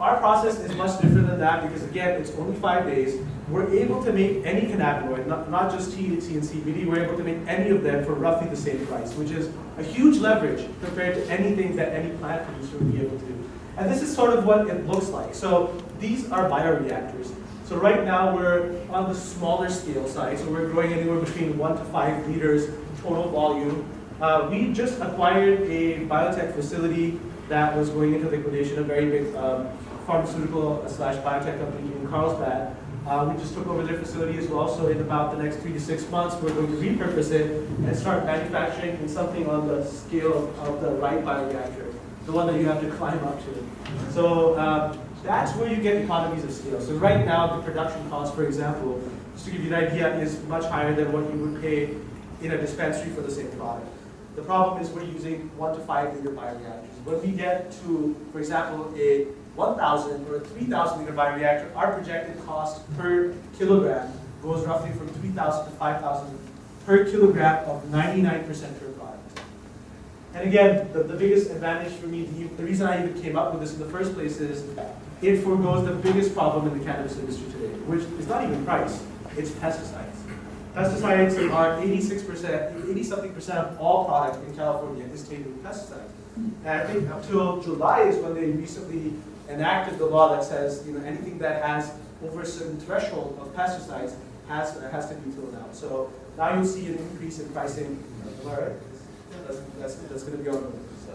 Our process is much different than that because, again, it's only 5 days. We're able to make any cannabinoid, not just THC and CBD, we're able to make any of them for roughly the same price, which is a huge leverage compared to anything that any plant producer would be able to do. And this is sort of what it looks like. So these are bioreactors. So right now we're on the smaller scale side, so we're growing anywhere between 1 to 5 liters total volume. We just acquired a biotech facility that was going into liquidation, a very big pharmaceutical / biotech company in Carlsbad. We just took over their facility as well, so in about the next 3 to 6 months, we're going to repurpose it and start manufacturing in something on the scale of the right bioreactor, the one that you have to climb up to. So that's where you get economies of scale. So right now, the production cost, for example, just to give you an idea, is much higher than what you would pay in a dispensary for the same product. The problem is we're using 1 to 5 liter bioreactors. When we get to, for example, a 1,000 or a 3,000 liter bioreactor, our projected cost per kilogram goes roughly from 3,000 to 5,000 per kilogram of 99% pure product. And again, the biggest advantage for me, the reason I even came up with this in the first place is it forgoes the biggest problem in the cannabis industry today, which is not even price, it's pesticides. Pesticides are 80-something% of all product in California is tainted with pesticides. And I think up till July is when they recently enacted the law that says anything that has over a certain threshold of pesticides has to be thrown out. So now you'll see an increase in pricing. Am I right? That's going to be on the list. So.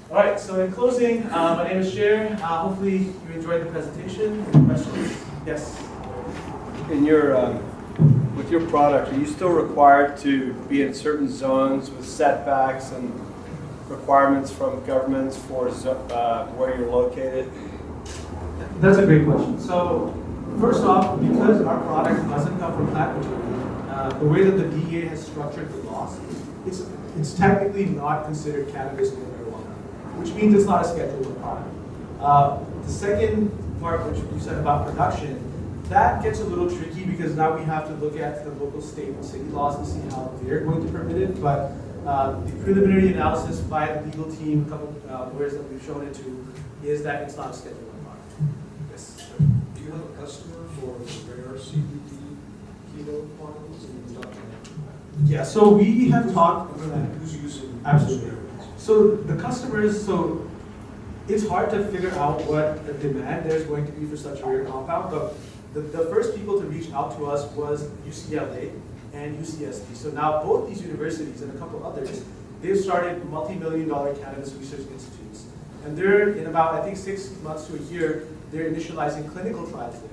All right. So in closing, my name is Sher. Hopefully you enjoyed the presentation. Any questions? Yes. In your with your product, are you still required to be in certain zones with setbacks and requirements from governments for where you're located? That's a great question. So first off, because our product doesn't come from plant material, the way that the DEA has structured the laws, it's technically not considered cannabis or marijuana, which means it's not a Schedule I product. The second part, which you said about production, that gets a little tricky because now we have to look at the local state and city laws and see how they're going to permit it. But the preliminary analysis by the legal team, a couple of lawyers that we've shown it to, is that it's not a Schedule I product. Yes, sir. Do you have a customer for rare CBD keto quantities in production? Yeah, so we have talked. Who's using? Absolutely. So the customers, so it's hard to figure out what the demand there's going to be for such a rare compound, but the first people to reach out to us was UCLA and UCSD. So now both these universities and a couple others, they've started multi-million-dollar cannabis research institutes. And they're in about, I think, 6 months to a year, they're initializing clinical trials there.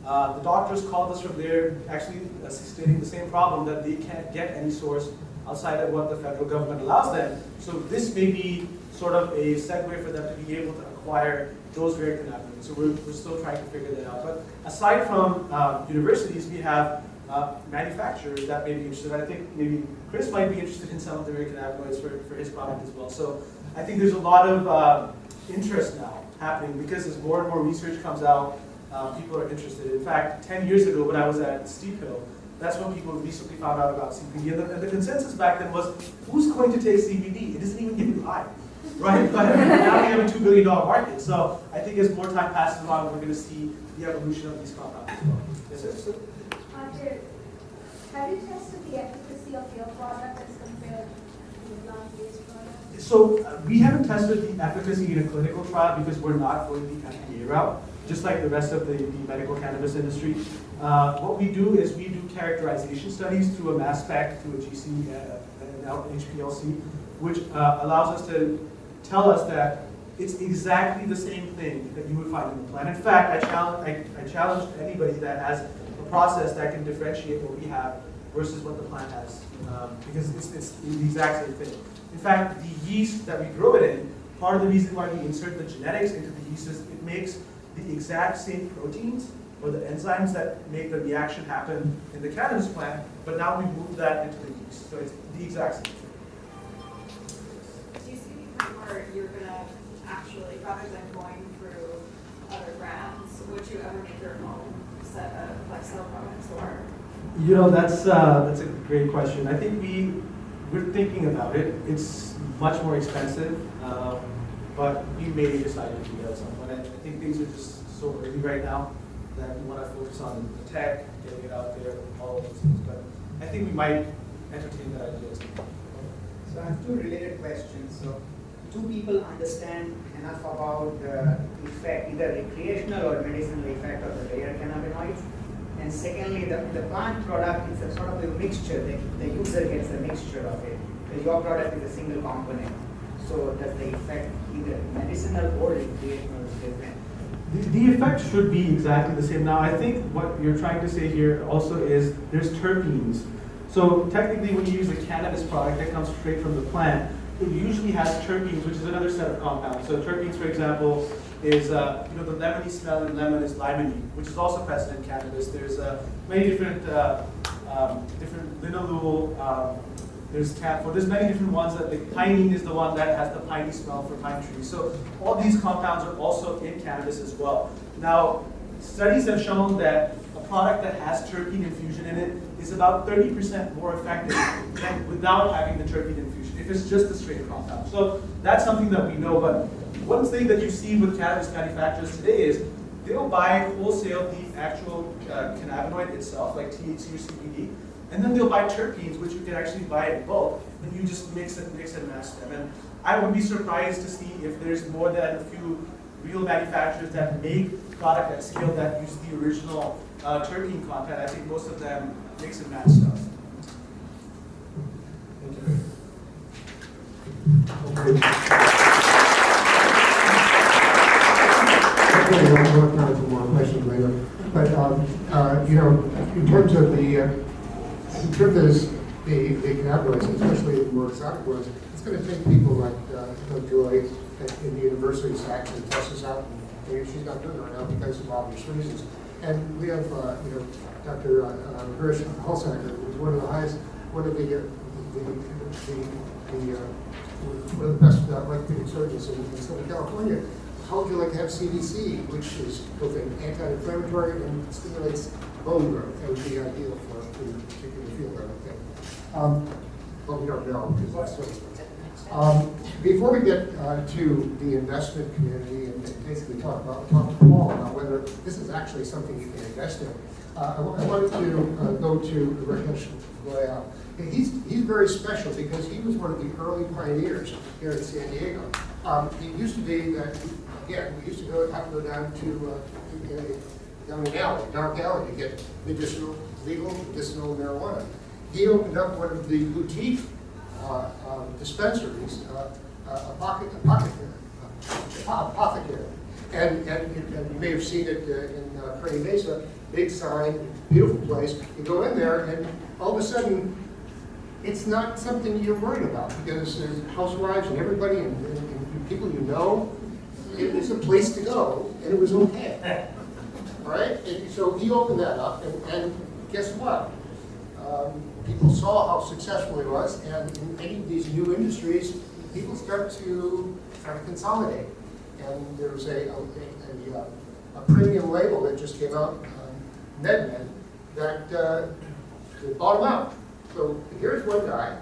The doctors called us from there, actually stating the same problem, that they can't get any source outside of what the federal government allows them. So this may be sort of a segue for them to be able to acquire those rare cannabinoids. So we're still trying to figure that out. But aside from universities, we have manufacturers that may be interested. I think maybe Chris might be interested in some of the rare cannabinoids for his product as well. So I think there's a lot of interest now happening because as more and more research comes out, people are interested. In fact, 10 years ago when I was at Steep Hill, that's when people recently found out about CBD. And the consensus back then was, who's going to take CBD? It doesn't even give you high, right? But now we have a $2 billion market. So I think as more time passes along, we're going to see the evolution of these compounds as well. Yes, sir? Have you tested the efficacy of your product as compared to the plant-based product? So we haven't tested the efficacy in a clinical trial because we're not going the FDA route, just like the rest of the medical cannabis industry. What we do is we do characterization studies through a mass spec, through a GC, and HPLC, which allows us to tell us that it's exactly the same thing that you would find in the plant. In fact, I challenge anybody that has a process that can differentiate what we have versus what the plant has, because it's the exact same thing. In fact, the yeast that we grow it in, part of the reason why we insert the genetics into the yeast is it makes the exact same proteins or the enzymes that make the reaction happen in the cannabis plant, but now we move that into the yeast. So it's the exact same thing. Do you see any point where you're going to actually, rather than going through other brands, would you ever make your own set of lifestyle products or? You know, that's a great question. I think we're thinking about it. It's much more expensive, but we may decide to do that at some point. I think things are just so early right now that we want to focus on the tech, getting it out there, all of those things. But I think we might entertain that idea at some point. So I have two related questions. So, do people understand enough about the effect, either recreational or medicinal effect of the rare cannabinoids? And secondly, the plant product is a sort of a mixture. The user gets a mixture of it. Your product is a single component. So does the effect either medicinal or recreational is different? The effect should be exactly the same. Now, I think what you're trying to say here also is there's terpenes. So technically, when you use a cannabis product that comes straight from the plant, it usually has terpenes, which is another set of compounds. So terpenes, for example, is the lemony smell in lemon is limonene, which is also present in cannabis. There's many different linalool. There's camphor. There's many different ones. That pinene is the one that has the piney smell for pine trees. So all these compounds are also in cannabis as well. Now, studies have shown that a product that has terpene infusion in it is about 30% more effective than without having the terpene infusion, if it's just a straight compound. So that's something that we know. But one thing that you see with cannabis manufacturers today is they'll buy wholesale the actual cannabinoid itself, like THC or CBD, and then they'll buy terpenes, which you can actually buy in bulk, and you just mix and match them. And I would be surprised to see if there's more than a few real manufacturers that make product at scale that use the original terpene content. I think most of them mix and match stuff. Okay, we'll have time for more questions later. But in terms of the cannabinoids, especially the more exotic ones, it's going to take people like Joy in the university to actually test this out. And she's not doing it right now because of obvious reasons. And we have, Dr. Chris Walsh, who's one of the highest, one of the best orthopedic surgeons in Southern California. How would you like to have CBC, which is both an anti-inflammatory and stimulates bone growth? That would be ideal for the particular field, I would think. But we don't know because that's so expensive. Before we get to the investment community and basically talk to Paul about whether this is actually something you can invest in, I wanted to go to Rakesh Goyal. He's very special because he was one of the early pioneers here in San Diego. It used to be that, again, we used to have to go down an alley, dark alley, to get legal medicinal marijuana. He opened up one of the boutique dispensaries, apothecary. And you may have seen it in Kearney Mesa, big sign, beautiful place. You go in there and all of a sudden, it's not something you're worried about because there's housewives and everybody and people you know. It was a place to go and it was okay. All right? And so he opened that up and guess what? People saw how successful it was, and in any of these new industries, people start to consolidate. And there was a premium label that just came out, MedMen, that bought him out. So here's one guy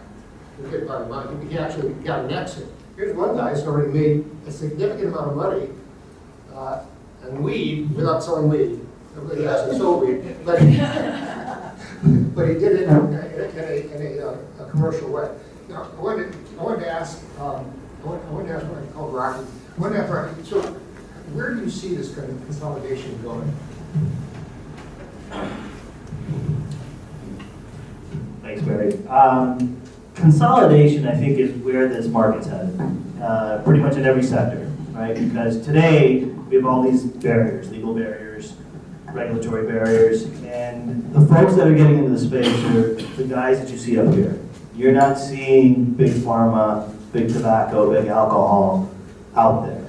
who did buy him out. He actually got an exit. Here's one guy who's already made a significant amount of money on weed without selling weed. Nobody actually sold weed, but he did it in a commercial way. Now, I wanted to ask what I call Rocky. I wanted to ask Rocky, so where do you see this kind of consolidation going? Thanks, Barry. Consolidation, I think, is where this market's headed, pretty much in every sector, right? Because today, we have all these barriers, legal barriers, regulatory barriers, and the folks that are getting into the space are the guys that you see up here. You're not seeing big pharma, big tobacco, big alcohol out there.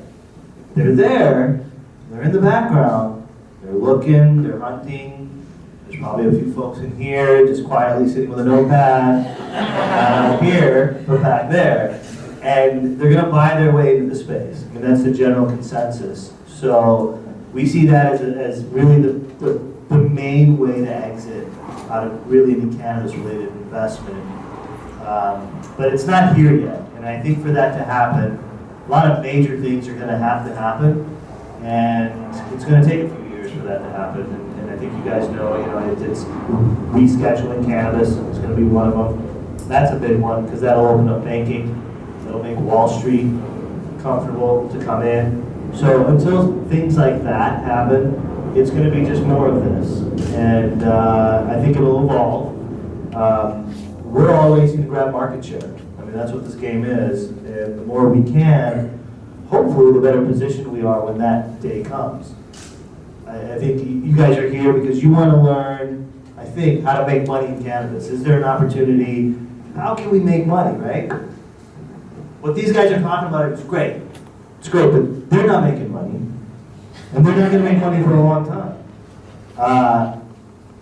They're there, they're in the background, they're looking, they're hunting. There's probably a few folks in here just quietly sitting with a notepad, not here, but back there. And they're gonna buy their way into the space. I mean, that's the general consensus. So we see that as really the main way to exit out of really any cannabis-related investment. But it's not here yet. And I think for that to happen, a lot of major things are gonna have to happen. And it's gonna take a few years for that to happen. And I think you guys know, it's rescheduling cannabis. It's gonna be one of them. That's a big one because that'll open up banking. That'll make Wall Street comfortable to come in. So until things like that happen, it's going to be just more of this. And I think it'll evolve. We're all racing to grab market share. I mean, that's what this game is. And the more we can, hopefully the better position we are when that day comes. I think you guys are here because you want to learn, I think, how to make money in cannabis. Is there an opportunity? How can we make money, right? What these guys are talking about is great. It's great, but they're not making money. And they're not going to make money for a long time.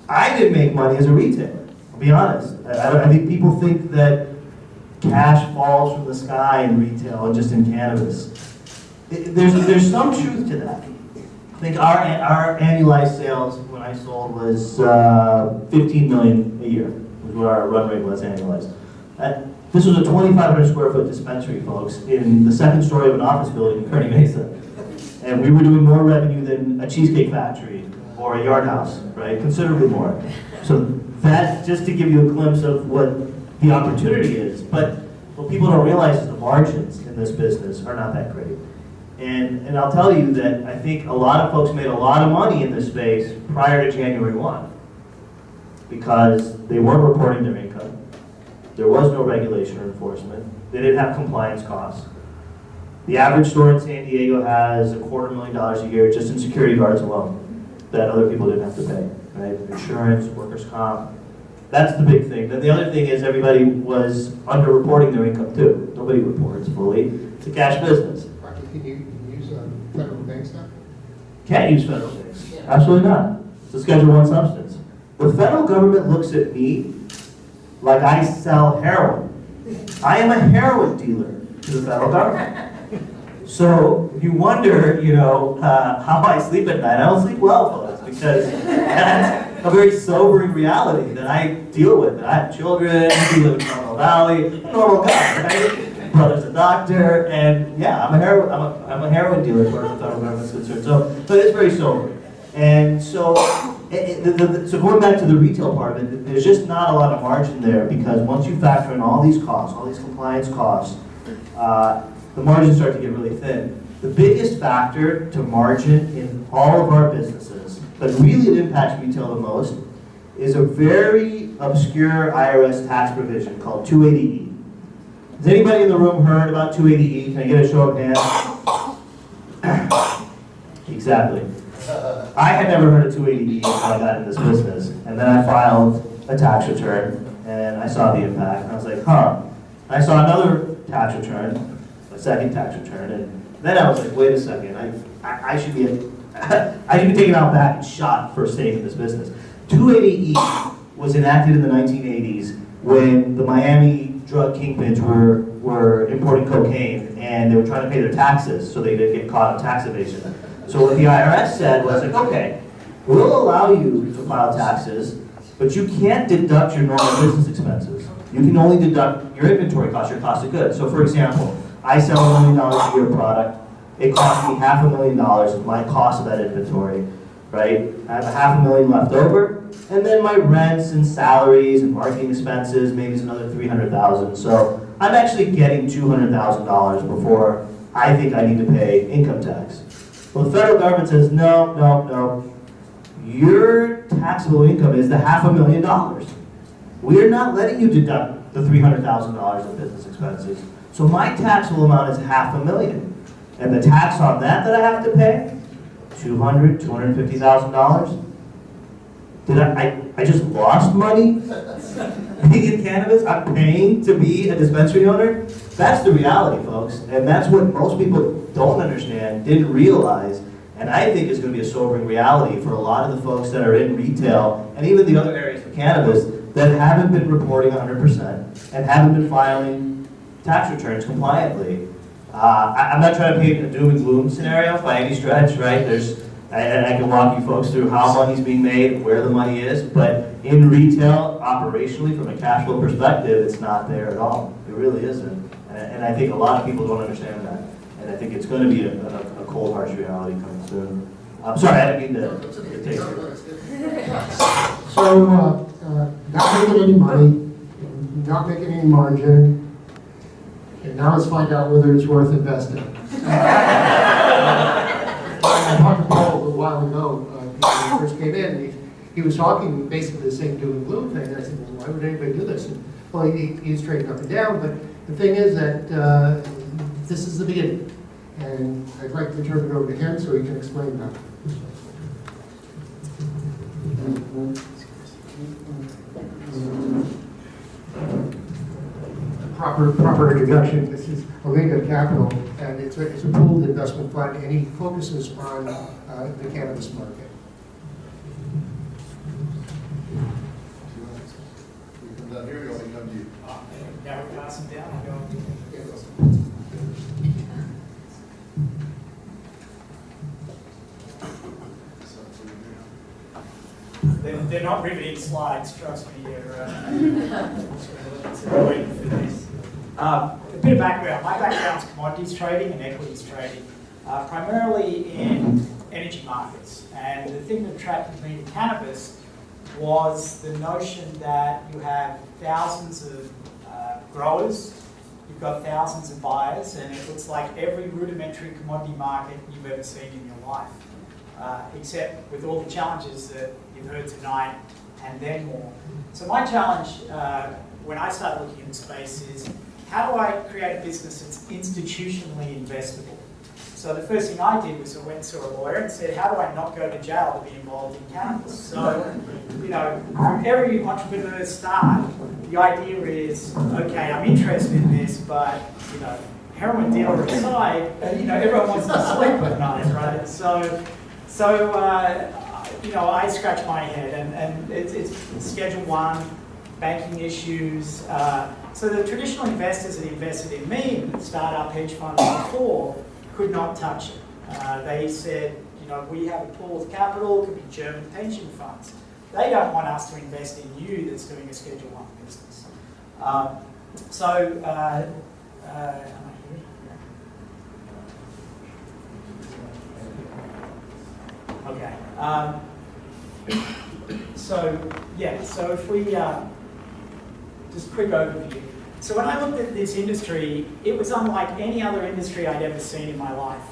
I didn't make money as a retailer, I'll be honest. I think people think that cash falls from the sky in retail and just in cannabis. There's some truth to that. I think our annualized sales when I sold was 15 million a year, was what our run rate was annualized. This was a 2,500 square foot dispensary, folks, in the second story of an office building in Kearney Mesa. And we were doing more revenue than a cheesecake factory or a yard house, right? Considerably more. So that's just to give you a glimpse of what the opportunity is. But what people don't realize is the margins in this business are not that great. And I'll tell you that I think a lot of folks made a lot of money in this space prior to January 1 because they weren't reporting their income. There was no regulation or enforcement. They didn't have compliance costs. The average store in San Diego has $250,000 a year just in security guards alone that other people didn't have to pay, right? Insurance, workers' comp. That's the big thing. Then the other thing is everybody was under-reporting their income too. Nobody reports fully. It's a cash business. Can you use federal banks now? Can't use federal banks. Absolutely not. It's a Schedule I substance. The federal government looks at me like I sell heroin. I am a heroin dealer to the federal government. So you wonder, how I sleep at night. I don't sleep well, folks, because that's a very sobering reality that I deal with. I have children, we live in Normal Valley, I'm a normal guy, right? Brother's a doctor, and yeah, I'm a heroin dealer as far as the federal government's concerned. So it's very sobering. And so so going back to the retail part of it, there's just not a lot of margin there because once you factor in all these costs, all these compliance costs, the margins start to get really thin. The biggest factor to margin in all of our businesses, but really it impacts retail the most, is a very obscure IRS tax provision called 280E. Has anybody in the room heard about 280E? Can I get a show of hands? exactly. I had never heard of 280E until I got in this business, and then I filed a tax return, and I saw the impact, and I was like, huh. I saw another tax return, a second tax return, and then I was like, wait a second, I should be I should be taken out back and shot for staying in this business. 280E was enacted in the 1980s when the Miami drug kingpins were importing cocaine, and they were trying to pay their taxes so they didn't get caught on tax evasion. So what the IRS said was like, okay, we'll allow you to file taxes, but you can't deduct your normal business expenses. You can only deduct your inventory costs, your cost of goods. So for example, I sell $1 million a year product. It costs me $500,000 of my cost of that inventory, right? I have $500,000 left over, and then my rents and salaries and marketing expenses, maybe it's another $300,000. So I'm actually getting $200,000 before I think I need to pay income tax. Well, the federal government says, no, no, no. Your taxable income is the $500,000. We're not letting you deduct the $300,000 of business expenses. So my taxable amount is $500,000. And the tax on that I have to pay, $200,000, $250,000. Did I just lost money being in cannabis? I'm paying to be a dispensary owner? That's the reality, folks. And that's what most people don't understand, didn't realize, and I think is going to be a sobering reality for a lot of the folks that are in retail and even the other areas of cannabis that haven't been reporting 100% and haven't been filing tax returns compliantly. I'm not trying to paint a doom and gloom scenario by any stretch, right? And I can walk you folks through how money's being made, where the money is, but in retail, operationally, from a cash flow perspective, it's not there at all. It really isn't. And I think a lot of people don't understand that. And I think it's going to be a cold, harsh reality coming soon. I'm sorry, I didn't mean to take it. So, not making any money, not making any margin, and now let's find out whether it's worth investing. I talked to Paul a little while ago, when he first came in, he was talking basically the same doom and gloom thing. I said, well, why would anybody do this? And, well, he's trading up and down, but the thing is that this is the beginning. And I'd like to turn it over to him so he can explain that. Proper introduction. This is Olinga Capital, and it's a pooled investment fund, and he focuses on the cannabis market. We come down here, or we come to you? Now we pass them down and go. They're not riveting slides, trust me. You're waiting for this. A bit of background. My background is commodities trading and equities trading, primarily in energy markets. And the thing that attracted me to cannabis was the notion that you have thousands of growers, you've got thousands of buyers, and it looks like every rudimentary commodity market you've ever seen in your life, except with all the challenges that you've heard tonight and then more. So my challenge when I started looking at the space is, how do I create a business that's institutionally investable? So the first thing I did was I went and saw a lawyer and said, how do I not go to jail to be involved in cannabis? So, you know, from every entrepreneur's start, the idea is, okay, I'm interested in this, but, you know, heroin dealer aside, you know, everyone wants to sleep at night, right? So you know, I scratch my head, and it's Schedule 1, banking issues. So the traditional investors that invested in me, startup hedge funds before, could not touch it. They said, you know, we have a pool of capital, could be German pension funds. They don't want us to invest in you that's doing a Schedule 1 business. Okay. So if we, just quick overview. So when I looked at this industry, it was unlike any other industry I'd ever seen in my life,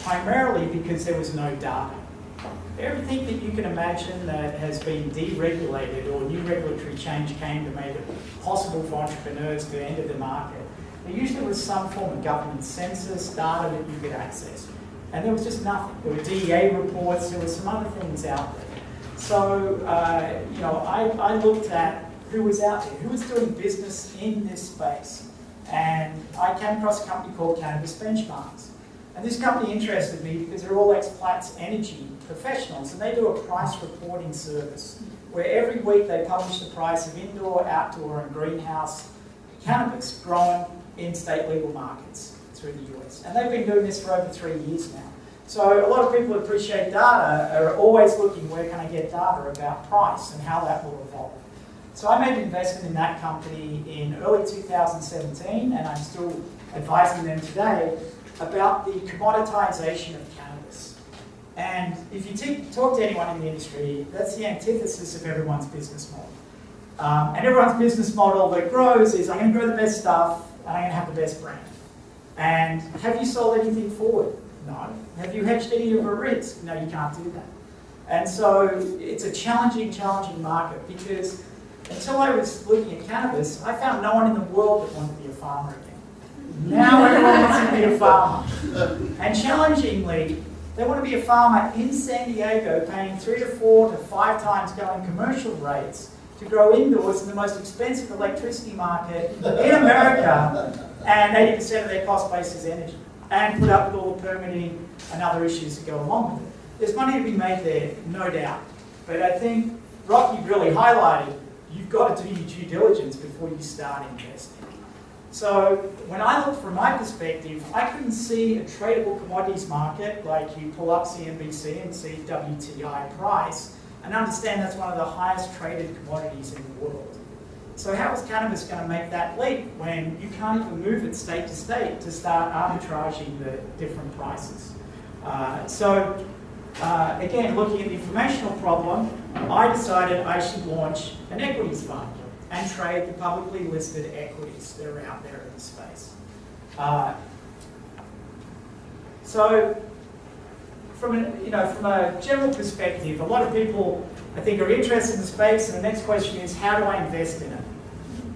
primarily because there was no data. Everything that you can imagine that has been deregulated or new regulatory change came to make it possible for entrepreneurs to enter the market, there usually was some form of government census data that you could access. And there was just nothing. There were DEA reports, there were some other things out there. So, I looked at who was out there, who was doing business in this space. And I came across a company called Cannabis Benchmarks. And this company interested me because they're all ex-Platts energy professionals, and they do a price reporting service where every week they publish the price of indoor, outdoor, and greenhouse cannabis grown in state legal markets through the US. And they've been doing this for over 3 years now. So a lot of people who appreciate data are always looking, where can I get data about price and how that will evolve. So I made an investment in that company in early 2017, and I'm still advising them today about the commoditization of cannabis. And if you talk to anyone in the industry, that's the antithesis of everyone's business model. And everyone's business model that grows is, I'm going to grow the best stuff, and I'm going to have the best brand. And have you sold anything forward? No. Have you hedged any of your risk? No, you can't do that. And so it's a challenging market, because until I was looking at cannabis, I found no one in the world that wanted to be a farmer again. Now everyone wants to be a farmer. And challengingly, they want to be a farmer in San Diego, paying 3 to 4 to 5 times going commercial rates to grow indoors in the most expensive electricity market in America, and 80% of their cost base is energy, and put up with all the permitting and other issues that go along with it. There's money to be made there, no doubt. But I think Rocky really highlighted, you've got to do your due diligence before you start investing. So when I look from my perspective, I couldn't see a tradable commodities market like you pull up CNBC and see WTI price and understand that's one of the highest traded commodities in the world. So how is cannabis going to make that leap when you can't even move it state to state to start arbitraging the different prices? Again, looking at the informational problem, I decided I should launch an equities fund and trade the publicly listed equities that are out there in the space. From a general perspective, a lot of people, I think, are interested in the space, and the next question is, how do I invest in it?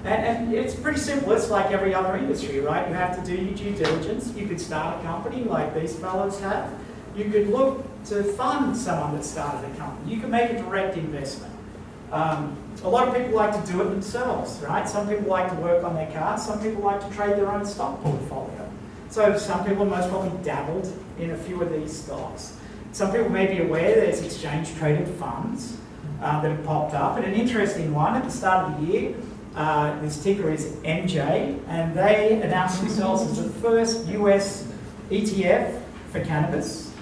And it's pretty simple. It's like every other industry, right? You have to do your due diligence. You could start a company like these fellows have. You could look to fund someone that started a company. You could make a direct investment. A lot of people like to do it themselves, right? Some people like to work on their cars. Some people like to trade their own stock portfolio. So some people most probably dabbled in a few of these stocks. Some people may be aware there's exchange-traded funds that have popped up. And an interesting one, at the start of the year, this ticker is MJ, and they announced themselves as the first US ETF for cannabis.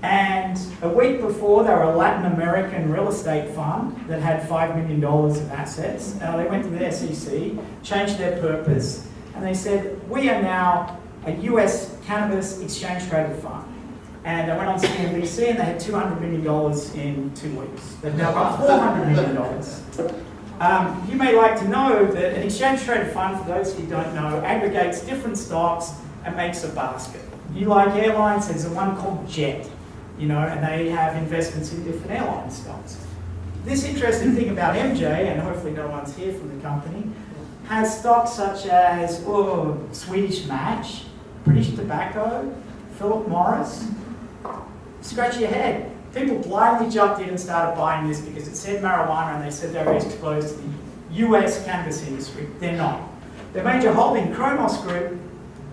And a week before, they were a Latin American real estate fund that had $5 million of assets. They went to the SEC, changed their purpose, and they said, we are now a US cannabis exchange-traded fund. And they went on CNBC and they had $200 million in 2 weeks. They've now got $400 million. You may like to know that an exchange-traded fund, for those who don't know, aggregates different stocks and makes a basket. You like airlines, there's one called Jet, and they have investments in different airline stocks. This interesting thing about MJ, and hopefully no one's here from the company, has stocks such as Swedish Match, British Tobacco, Philip Morris. Scratch your head. People blindly jumped in and started buying this because it said marijuana and they said they were exposed to the US cannabis industry. They're not. Their major holding, Kronos Group,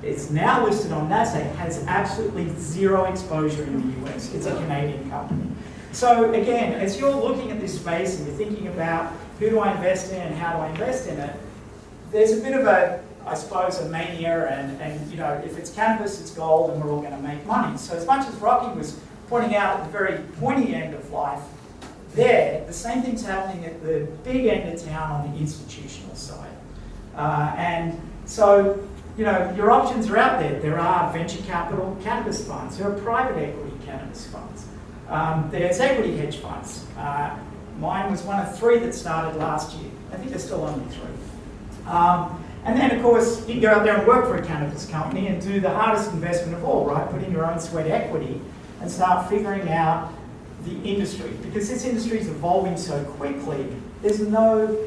it's now listed on NASDAQ, has absolutely zero exposure in the US. It's a Canadian company. So again, as you're looking at this space and you're thinking about who do I invest in and how do I invest in it, there's a bit of a, I suppose, a mania and if it's cannabis, it's gold and we're all going to make money. So as much as Rocky was pointing out at the very pointy end of life, the same thing's happening at the big end of town on the institutional side. And so, your options are out there. There are venture capital cannabis funds. There are private equity cannabis funds. There's equity hedge funds. Mine was one of 3 that started last year. I think there's still only 3. And then, of course, you can go out there and work for a cannabis company and do the hardest investment of all, right? Put in your own sweat equity and start figuring out the industry. Because this industry is evolving so quickly, there's no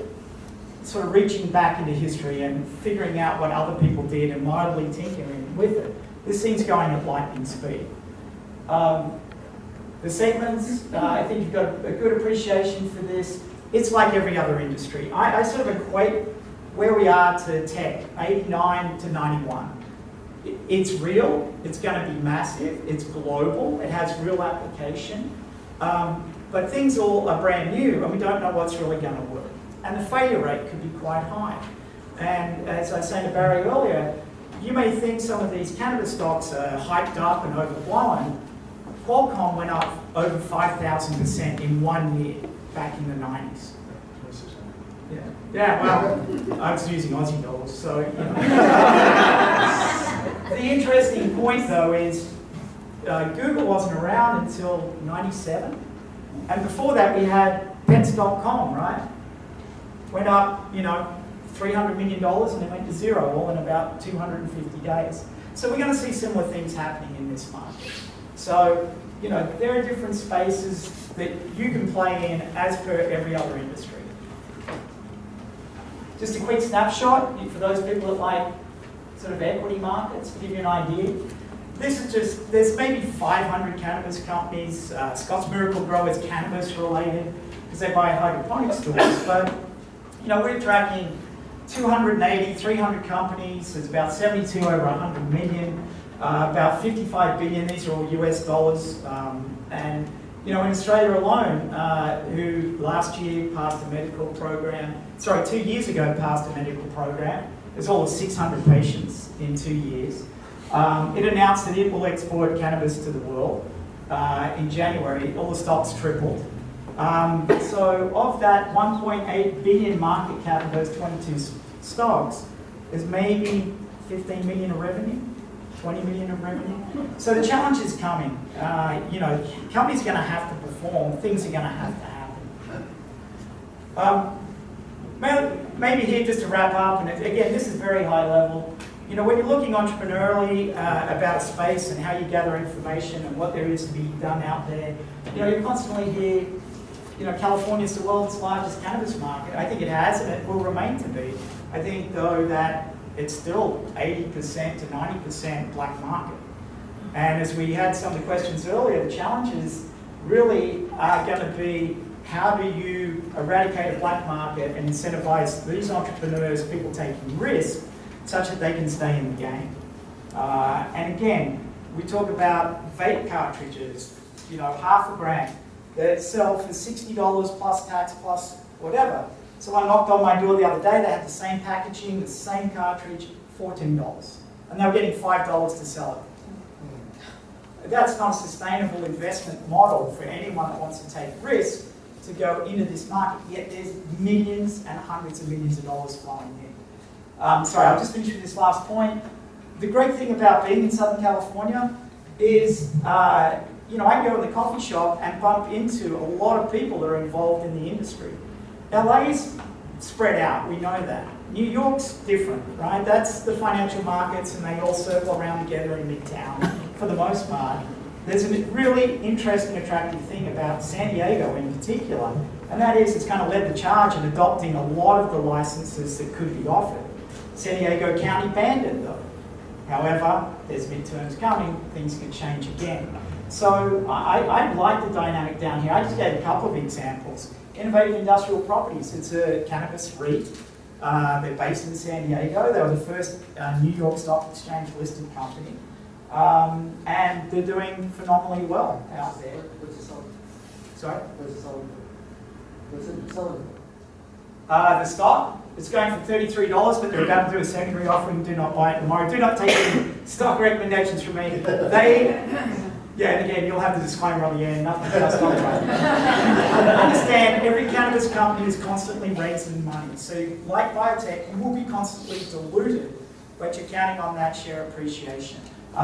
sort of reaching back into history and figuring out what other people did and mildly tinkering with it. This thing's going at lightning speed. The segments, I think you've got a good appreciation for this. It's like every other industry. I sort of equate where we are to tech, 89 to 91. It's real, it's going to be massive, it's global, it has real application, but things all are brand new and we don't know what's really going to work. And the failure rate could be quite high. And as I was saying to Barry earlier, you may think some of these cannabis stocks are hyped up and overblown. Qualcomm went up over 5,000% in 1 year back in the 90s. Yeah, well, I was using Aussie dollars, so, you know. The interesting point, though, is Google wasn't around until 97. And before that, we had Pets.com, right? Went up, you know, $300 million and it went to zero, all in about 250 days. So we're going to see similar things happening in this market. So, you know, there are different spaces that you can play in as per every other industry. Just a quick snapshot for those people that like sort of equity markets, to give you an idea. This is just, there's maybe 500 cannabis companies. Scott's Miracle-Gro is cannabis related because they buy hydroponic stores. But, you know, we're tracking 280, 300 companies. There's about 72 over 100 million, about 55 billion. These are all US dollars. And, you know, in Australia alone, who last year passed a medical program, 2 years ago passed a medical program. There's all of 600 patients in 2 years. It announced that it will export cannabis to the world. In January, all the stocks tripled. So of that 1.8 billion market cap of those 22 stocks, there's maybe 15 million of revenue, 20 million of revenue. So the challenge is coming. You know, companies are going to have to perform. Things are going to have to happen. Maybe here just to wrap up, and again, this is very high level. You know, when you're looking entrepreneurially about a space and how you gather information and what there is to be done out there, you know, you constantly hear, you know, California's the world's largest cannabis market. I think it has, and it will remain to be. I think, though, that it's still 80% to 90% black market. And as we had some of the questions earlier, the challenges really are going to be, how do you eradicate a black market and incentivize these entrepreneurs, people taking risk, such that they can stay in the game? And again, we talk about vape cartridges, you know, $half a gram, that sell for $60 plus tax plus whatever. So I knocked on my door the other day, they had the same packaging, the same cartridge, $14. And they were getting $5 to sell it. That's not a sustainable investment model for anyone that wants to take risk to go into this market, yet there's millions and hundreds of millions of dollars flowing in. Sorry, I'll just finish with this last point. The great thing about being in Southern California is, you know, I can go in the coffee shop and bump into a lot of people that are involved in the industry. LA's spread out, we know that. New York's different, right? That's the financial markets and they all circle around together in Midtown for the most part. There's a really interesting, attractive thing about San Diego in particular, and that is it's kind of led the charge in adopting a lot of the licenses that could be offered. San Diego County banned it though. However, there's midterms coming, things can change again. So I like the dynamic down here. I just gave a couple of examples. Innovative Industrial Properties, it's a cannabis REIT. They're based in San Diego. They were the first New York Stock Exchange listed company. And they're doing phenomenally well out there. What's it selling? Sorry? What's it selling? What's it selling? The stock, it's going for $33, but they're about to do a secondary offering. Do not buy it tomorrow. Do not take any stock recommendations from me. Yeah, and again, you'll have the disclaimer on the end, nothing else. Understand, every cannabis company is constantly raising money. So like biotech, you will be constantly diluted, but you're counting on that share appreciation.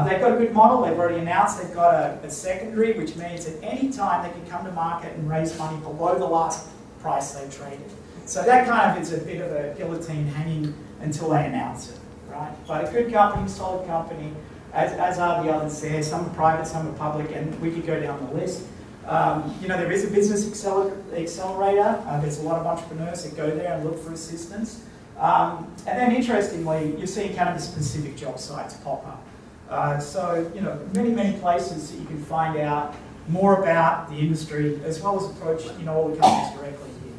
They've got a good model. They've already announced they've got a secondary, which means at any time they can come to market and raise money below the last price they traded. So that kind of is a bit of a guillotine hanging until they announce it, right? But a good company, solid company, as are the others there. Some are private, some are public, and we could go down the list. You know, there is a business accelerator. There's a lot of entrepreneurs that go there and look for assistance. And then interestingly, you're seeing cannabis-specific job sites pop up. So, you know, many places that you can find out more about the industry as well as approach, you know, all the companies directly here.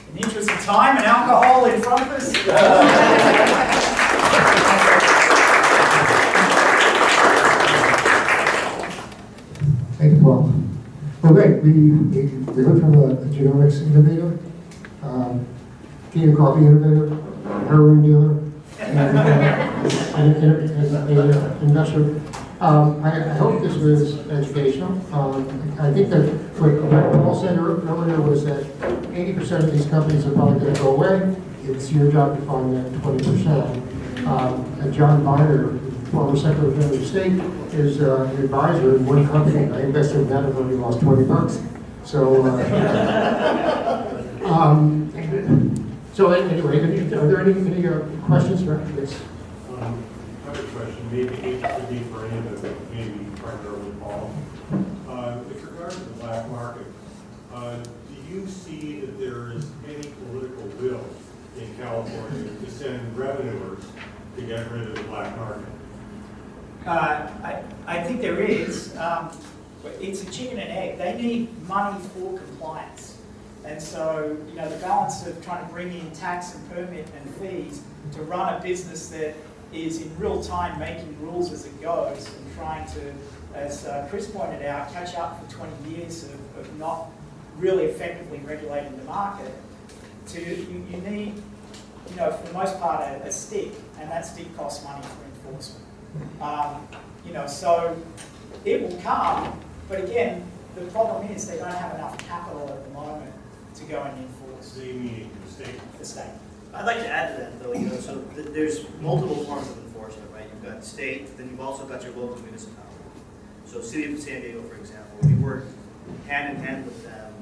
In the interest of time and alcohol in front of us. Thank you, Paul. Well, great. We heard from a genomics innovator, tea and coffee innovator, heroin dealer, and an investor. I hope this was educational. I think that what Paul said earlier was that 80% of these companies are probably going to go away. It's your job to find that 20%. And John Biner, former Secretary of State, is an advisor in one company. I invested in that and only lost $20. So, so anyway, are there any questions for this? I have a question, maybe it could be for any of them, maybe primarily Paul. With regard to the black market, do you see that there is any political will in California to send revenuers to get rid of the black market? I think there is. It's a chicken and egg. They need money for compliance. And so, you know, the balance of trying to bring in tax and permit and fees to run a business that is in real time making rules as it goes and trying to, as Chris pointed out, catch up for 20 years of not really effectively regulating the market. You need, you know, for the most part, a stick, and that stick costs money for enforcement. You know, so it will come, but again, the problem is they don't have enough capital at the moment to go and enforce. They mean the state. The state. I'd like to add to that, though. You know, so there's multiple forms of enforcement, right? You've got state, then you've also got your local municipality. So, City of San Diego, for example, we worked hand in hand with them.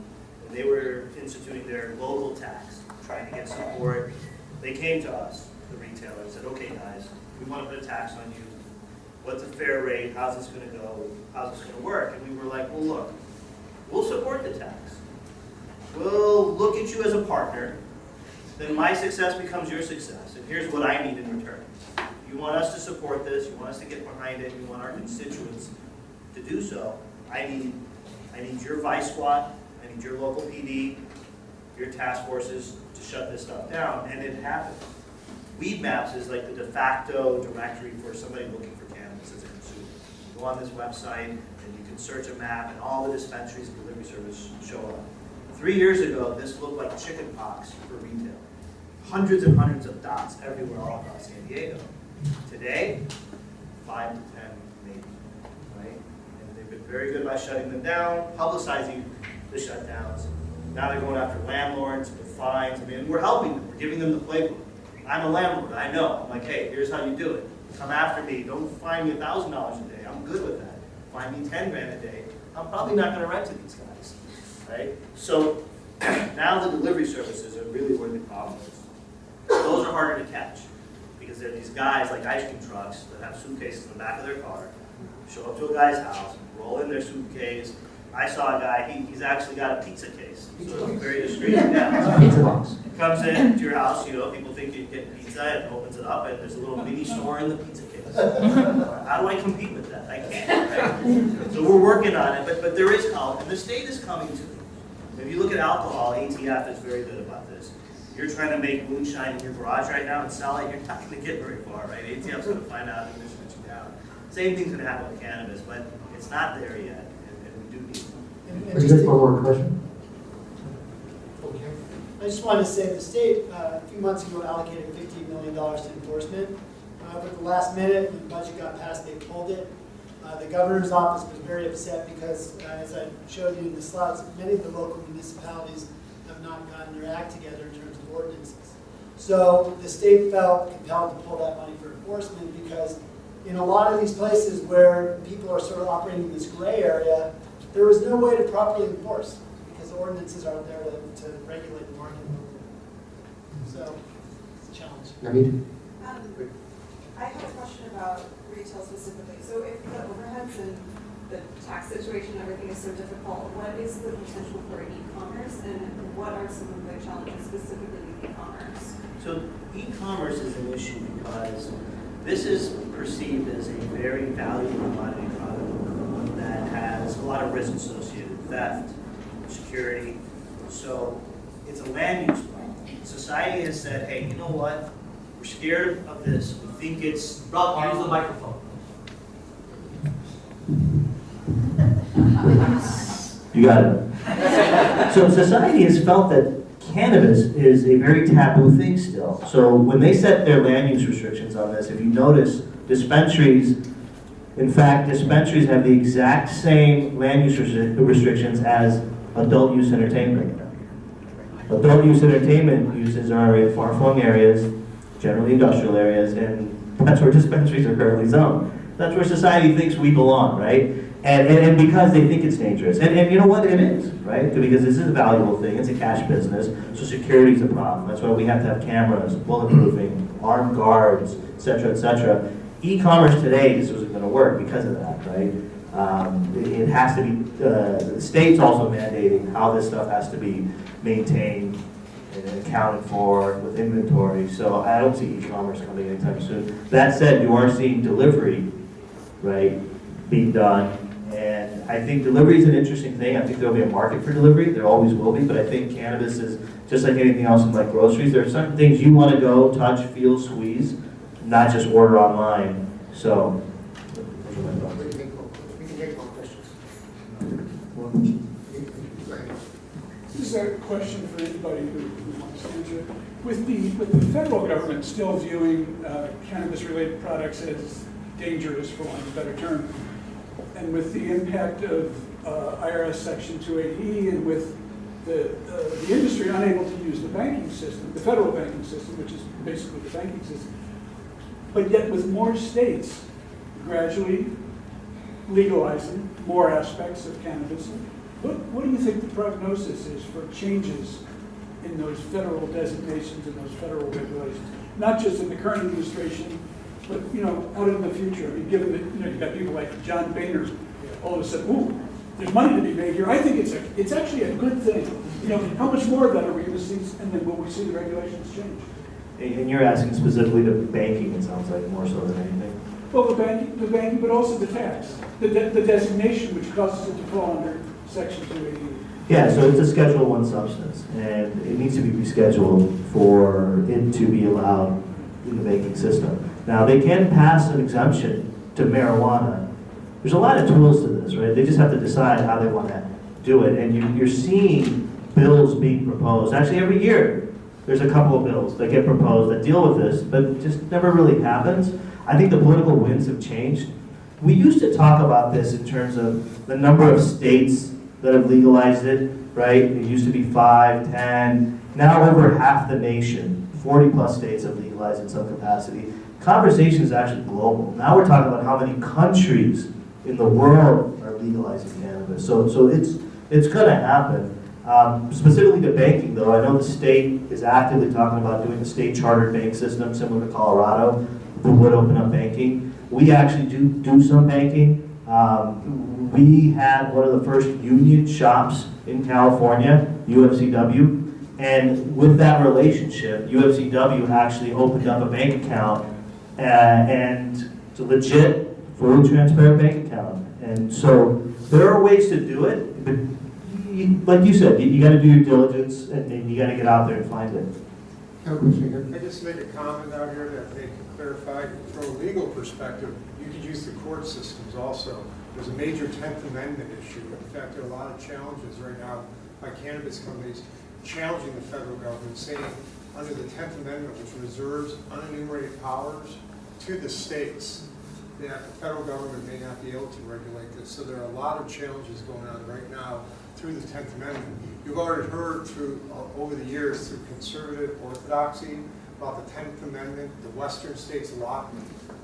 And they were instituting their local tax, trying to get support. They came to us, the retailer, and said, "Okay, guys, we want to put a tax on you. What's a fair rate? How's this going to go? How's this going to work?" And we were like, "Well, look, we'll support the tax. We'll look at you as a partner. Then my success becomes your success. And here's what I need in return. You want us to support this. You want us to get behind it. You want our constituents to do so. I need your vice squad. I need your local PD, your task forces to shut this stuff down." And it happened. Weed Maps is like the de facto directory for somebody looking for cannabis as a consumer. You go on this website and you can search a map and all the dispensaries and delivery service show up. 3 years ago, this looked like chicken pox for retail. Hundreds and hundreds of dots everywhere all across San Diego. Today, 5 to 10 maybe, right? And they've been very good by shutting them down, publicizing the shutdowns. Now they're going after landlords with fines. I mean, we're helping them. We're giving them the playbook. I'm a landlord. I know. I'm like, "Hey, here's how you do it. Come after me. Don't fine me $1,000 a day. I'm good with that. Fine me 10 grand a day. I'm probably not going to rent to these guys." Right? So now the delivery services are really where the problem is. Those are harder to catch because they're these guys like ice cream trucks that have suitcases in the back of their car, show up to a guy's house, roll in their suitcase. I saw a guy, he's actually got a pizza case. So it's very discreet. Yeah. Pizza box. Comes in to your house, you know, people think you're getting pizza and opens it up and there's a little mini store in the pizza case. How do I compete with that? I can't, right? So we're working on it, but there is help and the state is coming to it. If you look at alcohol, ATF is very good about this. You're trying to make moonshine in your garage right now and sell it, you're not going to get very far, right? ATF's going to find out and just shut you down. Same thing's going to happen with cannabis, but it's not there yet, and we do need it. Is there one more question? I just wanted to say the state a few months ago allocated $15 million to enforcement. But at the last minute, when the budget got passed, they pulled it. The governor's office was very upset because, as I showed you in the slides, many of the local municipalities have not gotten their act together in terms of ordinances. So the state felt compelled to pull that money for enforcement because in a lot of these places where people are sort of operating in this gray area, there was no way to properly enforce because the ordinances aren't there to regulate the market. So it's a challenge. Naveed? I have a question about retail specifically. So if the overheads and the tax situation, everything is so difficult, what is the potential for e-commerce and what are some of the challenges specifically with e-commerce? So e-commerce is an issue because this is perceived as a very valuable commodity product that has a lot of risk associated, theft, security. So it's a land use problem. Society has said, hey, you know what? We're scared of this. We think it's... Rob, use the microphone. You got it. So society has felt that cannabis is a very taboo thing still. So when they set their land use restrictions on this, if you notice, dispensaries, in fact, dispensaries have the exact same land use restrictions as adult use entertainment. Adult use entertainment uses are in far-flung areas, generally industrial areas, and that's where dispensaries are currently zoned. That's where society thinks we belong, right? And because they think it's dangerous. And you know what, it is, right? Because this is a valuable thing, it's a cash business, so security is a problem. That's why we have to have cameras, bulletproofing, armed guards, et cetera, et cetera. E-commerce today just isn't gonna work because of that, right? It has to be, the state's also mandating how this stuff has to be maintained and accounted for with inventory. So I don't see e-commerce coming anytime soon. That said, you are seeing delivery, right, being done. And I think delivery is an interesting thing. I think there'll be a market for delivery. There always will be. But I think cannabis is just like anything else in like groceries. There are certain things you want to go, touch, feel, squeeze, not just order online. So, those are my thoughts. We can take more questions. This is a question for anybody who wants to answer it. With the federal government still viewing cannabis-related products as dangerous, for want of a better term, and with the impact of IRS Section 280E, and with the industry unable to use the banking system, the federal banking system, which is basically the banking system, but yet with more states gradually legalizing more aspects of cannabis, what do you think the prognosis is for changes in those federal designations and those federal regulations? Not just in the current administration, but out in the future. I mean, given that you've got people like John Boehner, all of a sudden, ooh, there's money to be made here. I think it's actually a good thing. How much more of that are we going to see, and then will we see the regulations change? And you're asking specifically to banking, it sounds like, more so than anything. Well, the banking, but also the tax, the designation, which causes it to fall under Section 280. Yeah, so it's a Schedule 1 substance, and it needs to be rescheduled for it to be allowed in the banking system. Now, they can pass an exemption to marijuana. There's a lot of tools to this, right? They just have to decide how they want to do it, and you're seeing bills being proposed. Actually, every year, there's a couple of bills that get proposed that deal with this, but it just never really happens. I think the political winds have changed. We used to talk about this in terms of the number of states that have legalized it, right? It used to be 5, 10. Now over half the nation, 40 plus states have legalized in some capacity. Conversation is actually global. Now we're talking about how many countries in the world are legalizing cannabis. So it's going to happen. Specifically to banking, though, I know the state is actively talking about doing a state chartered bank system similar to Colorado that would open up banking. We actually do some banking. We had one of the first union shops in California, UFCW, and with that relationship, UFCW actually opened up a bank account, and it's a legit, fully transparent bank account. And so there are ways to do it, but like you said, you got to do your diligence, and you got to get out there and find it. I just make a comment out here that may clarify from a legal perspective. You could use the court systems also. There's a major 10th Amendment issue. In fact, there are a lot of challenges right now by cannabis companies challenging the federal government, saying under the 10th Amendment, which reserves unenumerated powers to the states, that the federal government may not be able to regulate this. So there are a lot of challenges going on right now through the 10th Amendment. You've already heard over the years through conservative orthodoxy about the 10th Amendment. The Western states a lot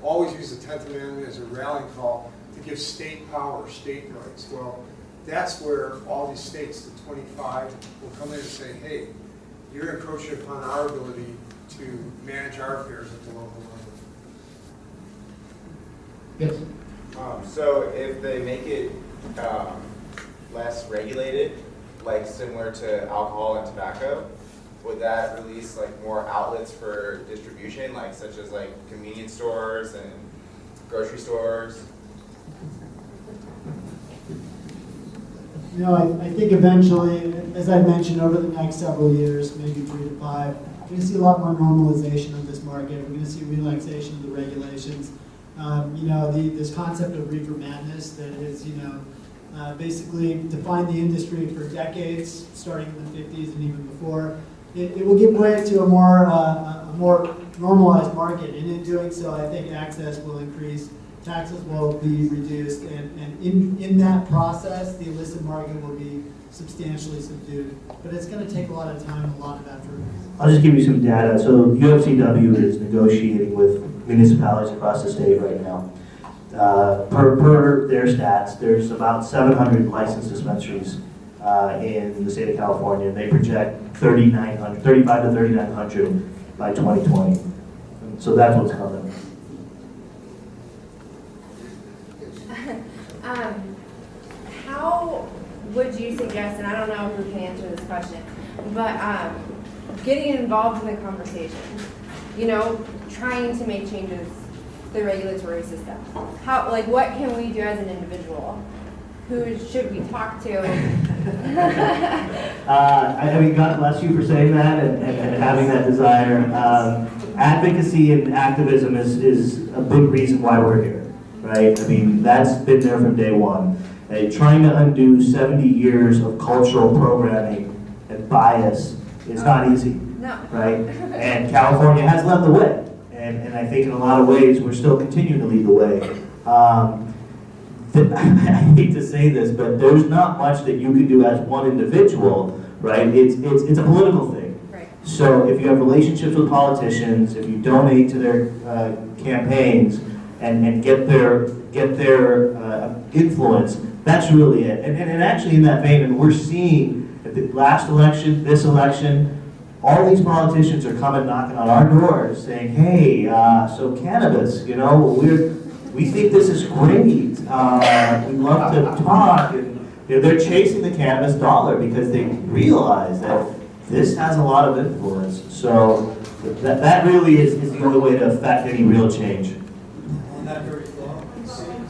always use the 10th Amendment as a rallying call to give state power, state rights. Well, that's where all these states, the 25, will come in and say, hey, you're encroaching upon our ability to manage our affairs at the local level. Yes. So if they make it less regulated, like similar to alcohol and tobacco, would that release like more outlets for distribution, like such as like convenience stores and grocery stores? You know, I think eventually, as I mentioned, over the next several years, maybe 3 to 5, we're going to see a lot more normalization of this market. We're going to see relaxation of the regulations. You know, this concept of reefer madness that has, you know, basically defined the industry for decades, starting in the 50s and even before. It will give way to a more normalized market, and in doing so, I think access will increase, taxes will be reduced, and in that process, the illicit market will be substantially subdued. But it's going to take a lot of time, a lot of effort. I'll just give you some data. So UFCW is negotiating with municipalities across the state right now. Per their stats, there's about 700 licensed dispensaries in the state of California. They project 35 to 3,900 by 2020. So that's what's coming. How would you suggest, and I don't know who can answer this question, but getting involved in the conversation, you know, trying to make changes to the regulatory system. How, like, what can we do as an individual? Who should we talk to? I mean, God bless you for saying that and having that desire. Advocacy and activism is a big reason why we're here, right? I mean, that's been there from day one. Trying to undo 70 years of cultural programming and bias is not easy, right? And California has led the way. And I think in a lot of ways, we're still continuing to lead the way. I hate to say this, but there's not much that you can do as one individual, right? It's a political thing. Right. So if you have relationships with politicians, if you donate to their campaigns and get their influence, that's really it. And actually in that vein, and we're seeing at the last election, this election, all these politicians are coming knocking on our doors saying, hey, so cannabis, you know, we think this is great. We'd love to talk. And you know, they're chasing the cannabis dollar because they realize that this has a lot of influence. So that really is the only way to affect any real change. On that very thought,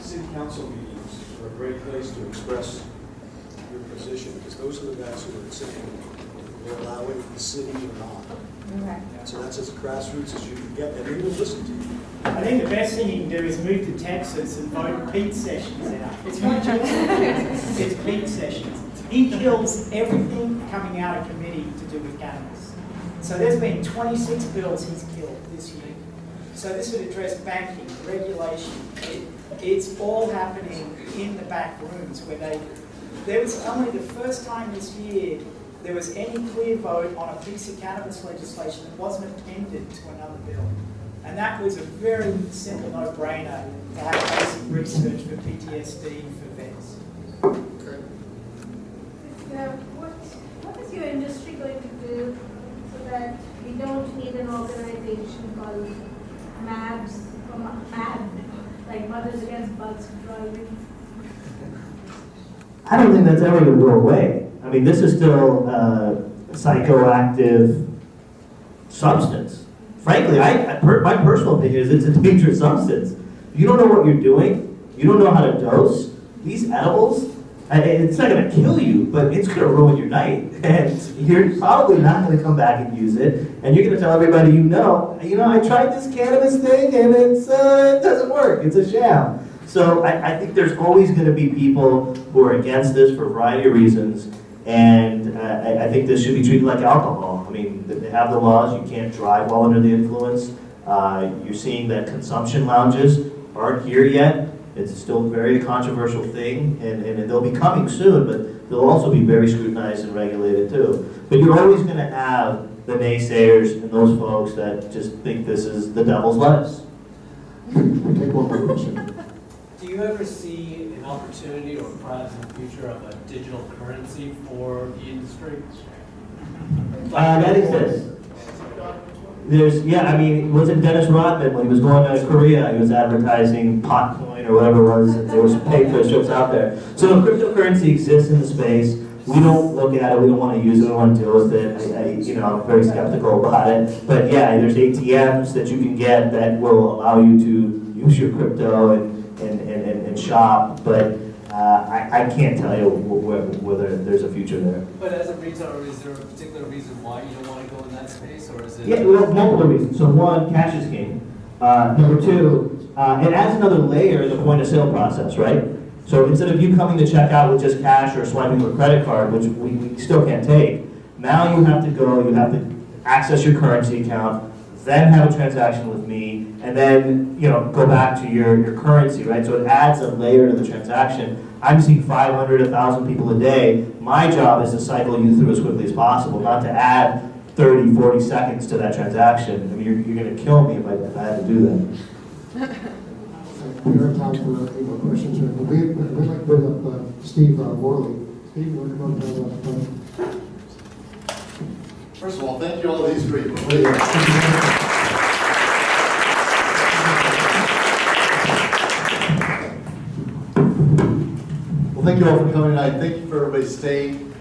city council meetings are a great place to express your position, because those are the guys who are saying they're allowing the city or not. Okay. So that's as grassroots as you can get, and they will listen to you. I think the best thing you can do is move to Texas and vote Pete Sessions out. It's not just it's Pete Sessions. He kills everything coming out of committee to do with cannabis. So there's been 26 bills he's killed this year. So this would address banking, regulation. It's all happening in the back rooms where there was only the first time this year there was any clear vote on a piece of cannabis legislation that wasn't appended to another bill. And that was a very simple no-brainer to have basic research for PTSD for vets. What is your industry going to do so that we don't need an organization called MABS, like Mothers Against Bugs Driving? I don't think that's ever going to go away. I mean, this is still a psychoactive substance. Frankly, my personal opinion is it's a dangerous substance. If you don't know what you're doing, you don't know how to dose, these edibles, it's not going to kill you, but it's going to ruin your night. And you're probably not going to come back and use it. And you're going to tell everybody you know, I tried this cannabis thing and it doesn't work. It's a sham. So I think there's always going to be people who are against this for a variety of reasons. And I think this should be treated like alcohol. I mean, they have the laws. You can't drive while under the influence. You're seeing that consumption lounges aren't here yet. It's still a very controversial thing, and they'll be coming soon, but they'll also be very scrutinized and regulated too. But you're always going to have the naysayers and those folks that just think this is the devil's lettuce. Take one more question. Do you ever see an opportunity or plans in the future of a digital currency for the industry? That exists. Wasn't Dennis Rodman when he was going to Korea, he was advertising Potcoin or whatever it was, and there was paper strips out there. So cryptocurrency exists in the space. we don't look at it, we don't want to use it, we don't want to deal with it. I'm very skeptical about it. But yeah, there's ATMs that you can get that will allow you to use your crypto and shop, but I can't tell you whether there's a future there. But as a retailer, is there a particular reason why you don't want to go in that space, or is it? Yeah, well, multiple reasons. So one, cash is king. Number two, it adds another layer in the point of sale process, right? So instead of you coming to check out with just cash or swiping with a credit card, which we still can't take, now you have to go, you have to access your currency account, then have a transaction with me, and then go back to your currency, right? So it adds a layer to the transaction. I'm seeing 500, 1,000 people a day. My job is to cycle you through as quickly as possible, not to add 30, 40 seconds to that transaction. I mean, you're going to kill me if I had to do that. We have time for any more questions. We'd like to bring up Steve Morley. Steve, you want to come up and talk about First of all, thank you all these three. Well, thank you all for coming tonight. Thank you for everybody staying.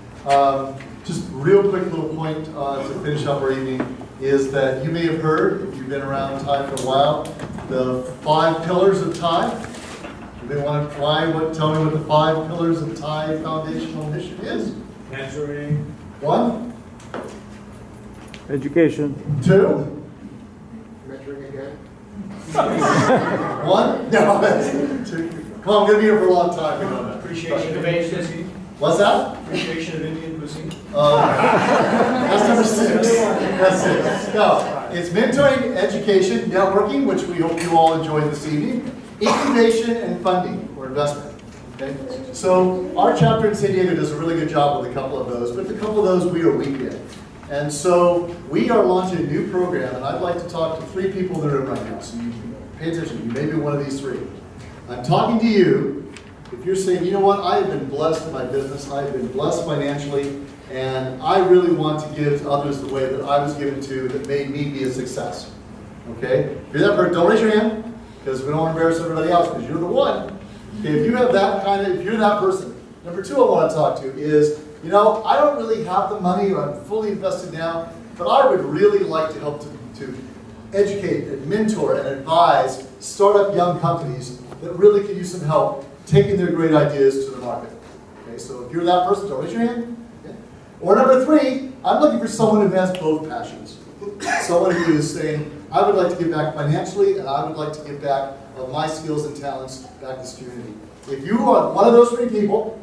Just real quick little point to finish up our evening is that you may have heard, if you've been around TiE for a while, the 5 pillars of TiE. You may want to tell me what the 5 pillars of TiE foundational mission is. Mentoring. 1. Education. 2. Mentoring again? 1. No, that's 2. Come on, I'm going to be here for a long time. You know that. Appreciation of Indian cuisine. What's that? Appreciation of Indian cuisine. That's number 6. That's 6. No, it's mentoring, education, networking, which we hope you all enjoyed this evening, incubation, and funding or investment. Okay? So our chapter in San Diego does a really good job with a couple of those, but a couple of those we are weak in. And so we are launching a new program, and I'd like to talk to 3 people in the room right now. So you pay attention. You may be one of these 3. I'm talking to you. If you're saying, you know what, I have been blessed in my business, I have been blessed financially, and I really want to give to others the way that I was given to that made me be a success. Okay? If you're that person, don't raise your hand, because we don't want to embarrass everybody else, because you're the one. Okay, if you have that if you're that person. Number 2 I want to talk to is, I don't really have the money, or I'm fully invested now, but I would really like to help to educate and mentor and advise startup young companies that really could use some help taking their great ideas to the market. Okay, so if you're that person, don't raise your hand. Okay. Or number 3, I'm looking for someone who has both passions. Someone who is saying, I would like to give back financially, and I would like to give back my skills and talents back to this community. If you are one of those 3 people,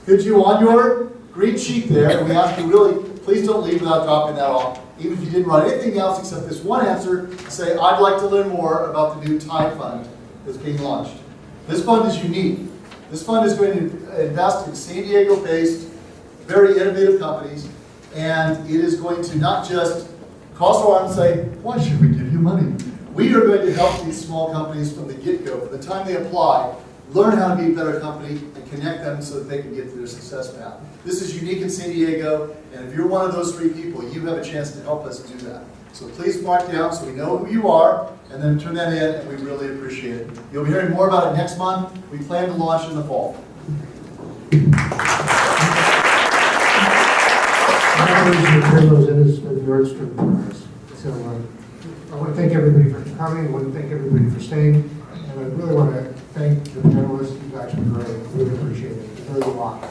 could you, on your green sheet there, and we ask you really, please don't leave without dropping that off, even if you didn't write anything else except this one answer, say, I'd like to learn more about the new TiE fund that's being launched. This fund is unique. This fund is going to invest in San Diego-based, very innovative companies, and it is going to not just cross our arms and say, why should we give you money? We are going to help these small companies from the get-go, from the time they apply, learn how to be a better company, and connect them so that they can get to their success path. This is unique in San Diego, and if you're one of those 3 people, you have a chance to help us do that. So please mark down so we know who you are, and then turn that in, and we really appreciate it. You'll be hearing more about it next month. We plan to launch in the fall. So I want to thank everybody for coming. I want to thank everybody for staying. And I really want to thank the panelists. You guys were great. I really appreciate it. You learned a lot.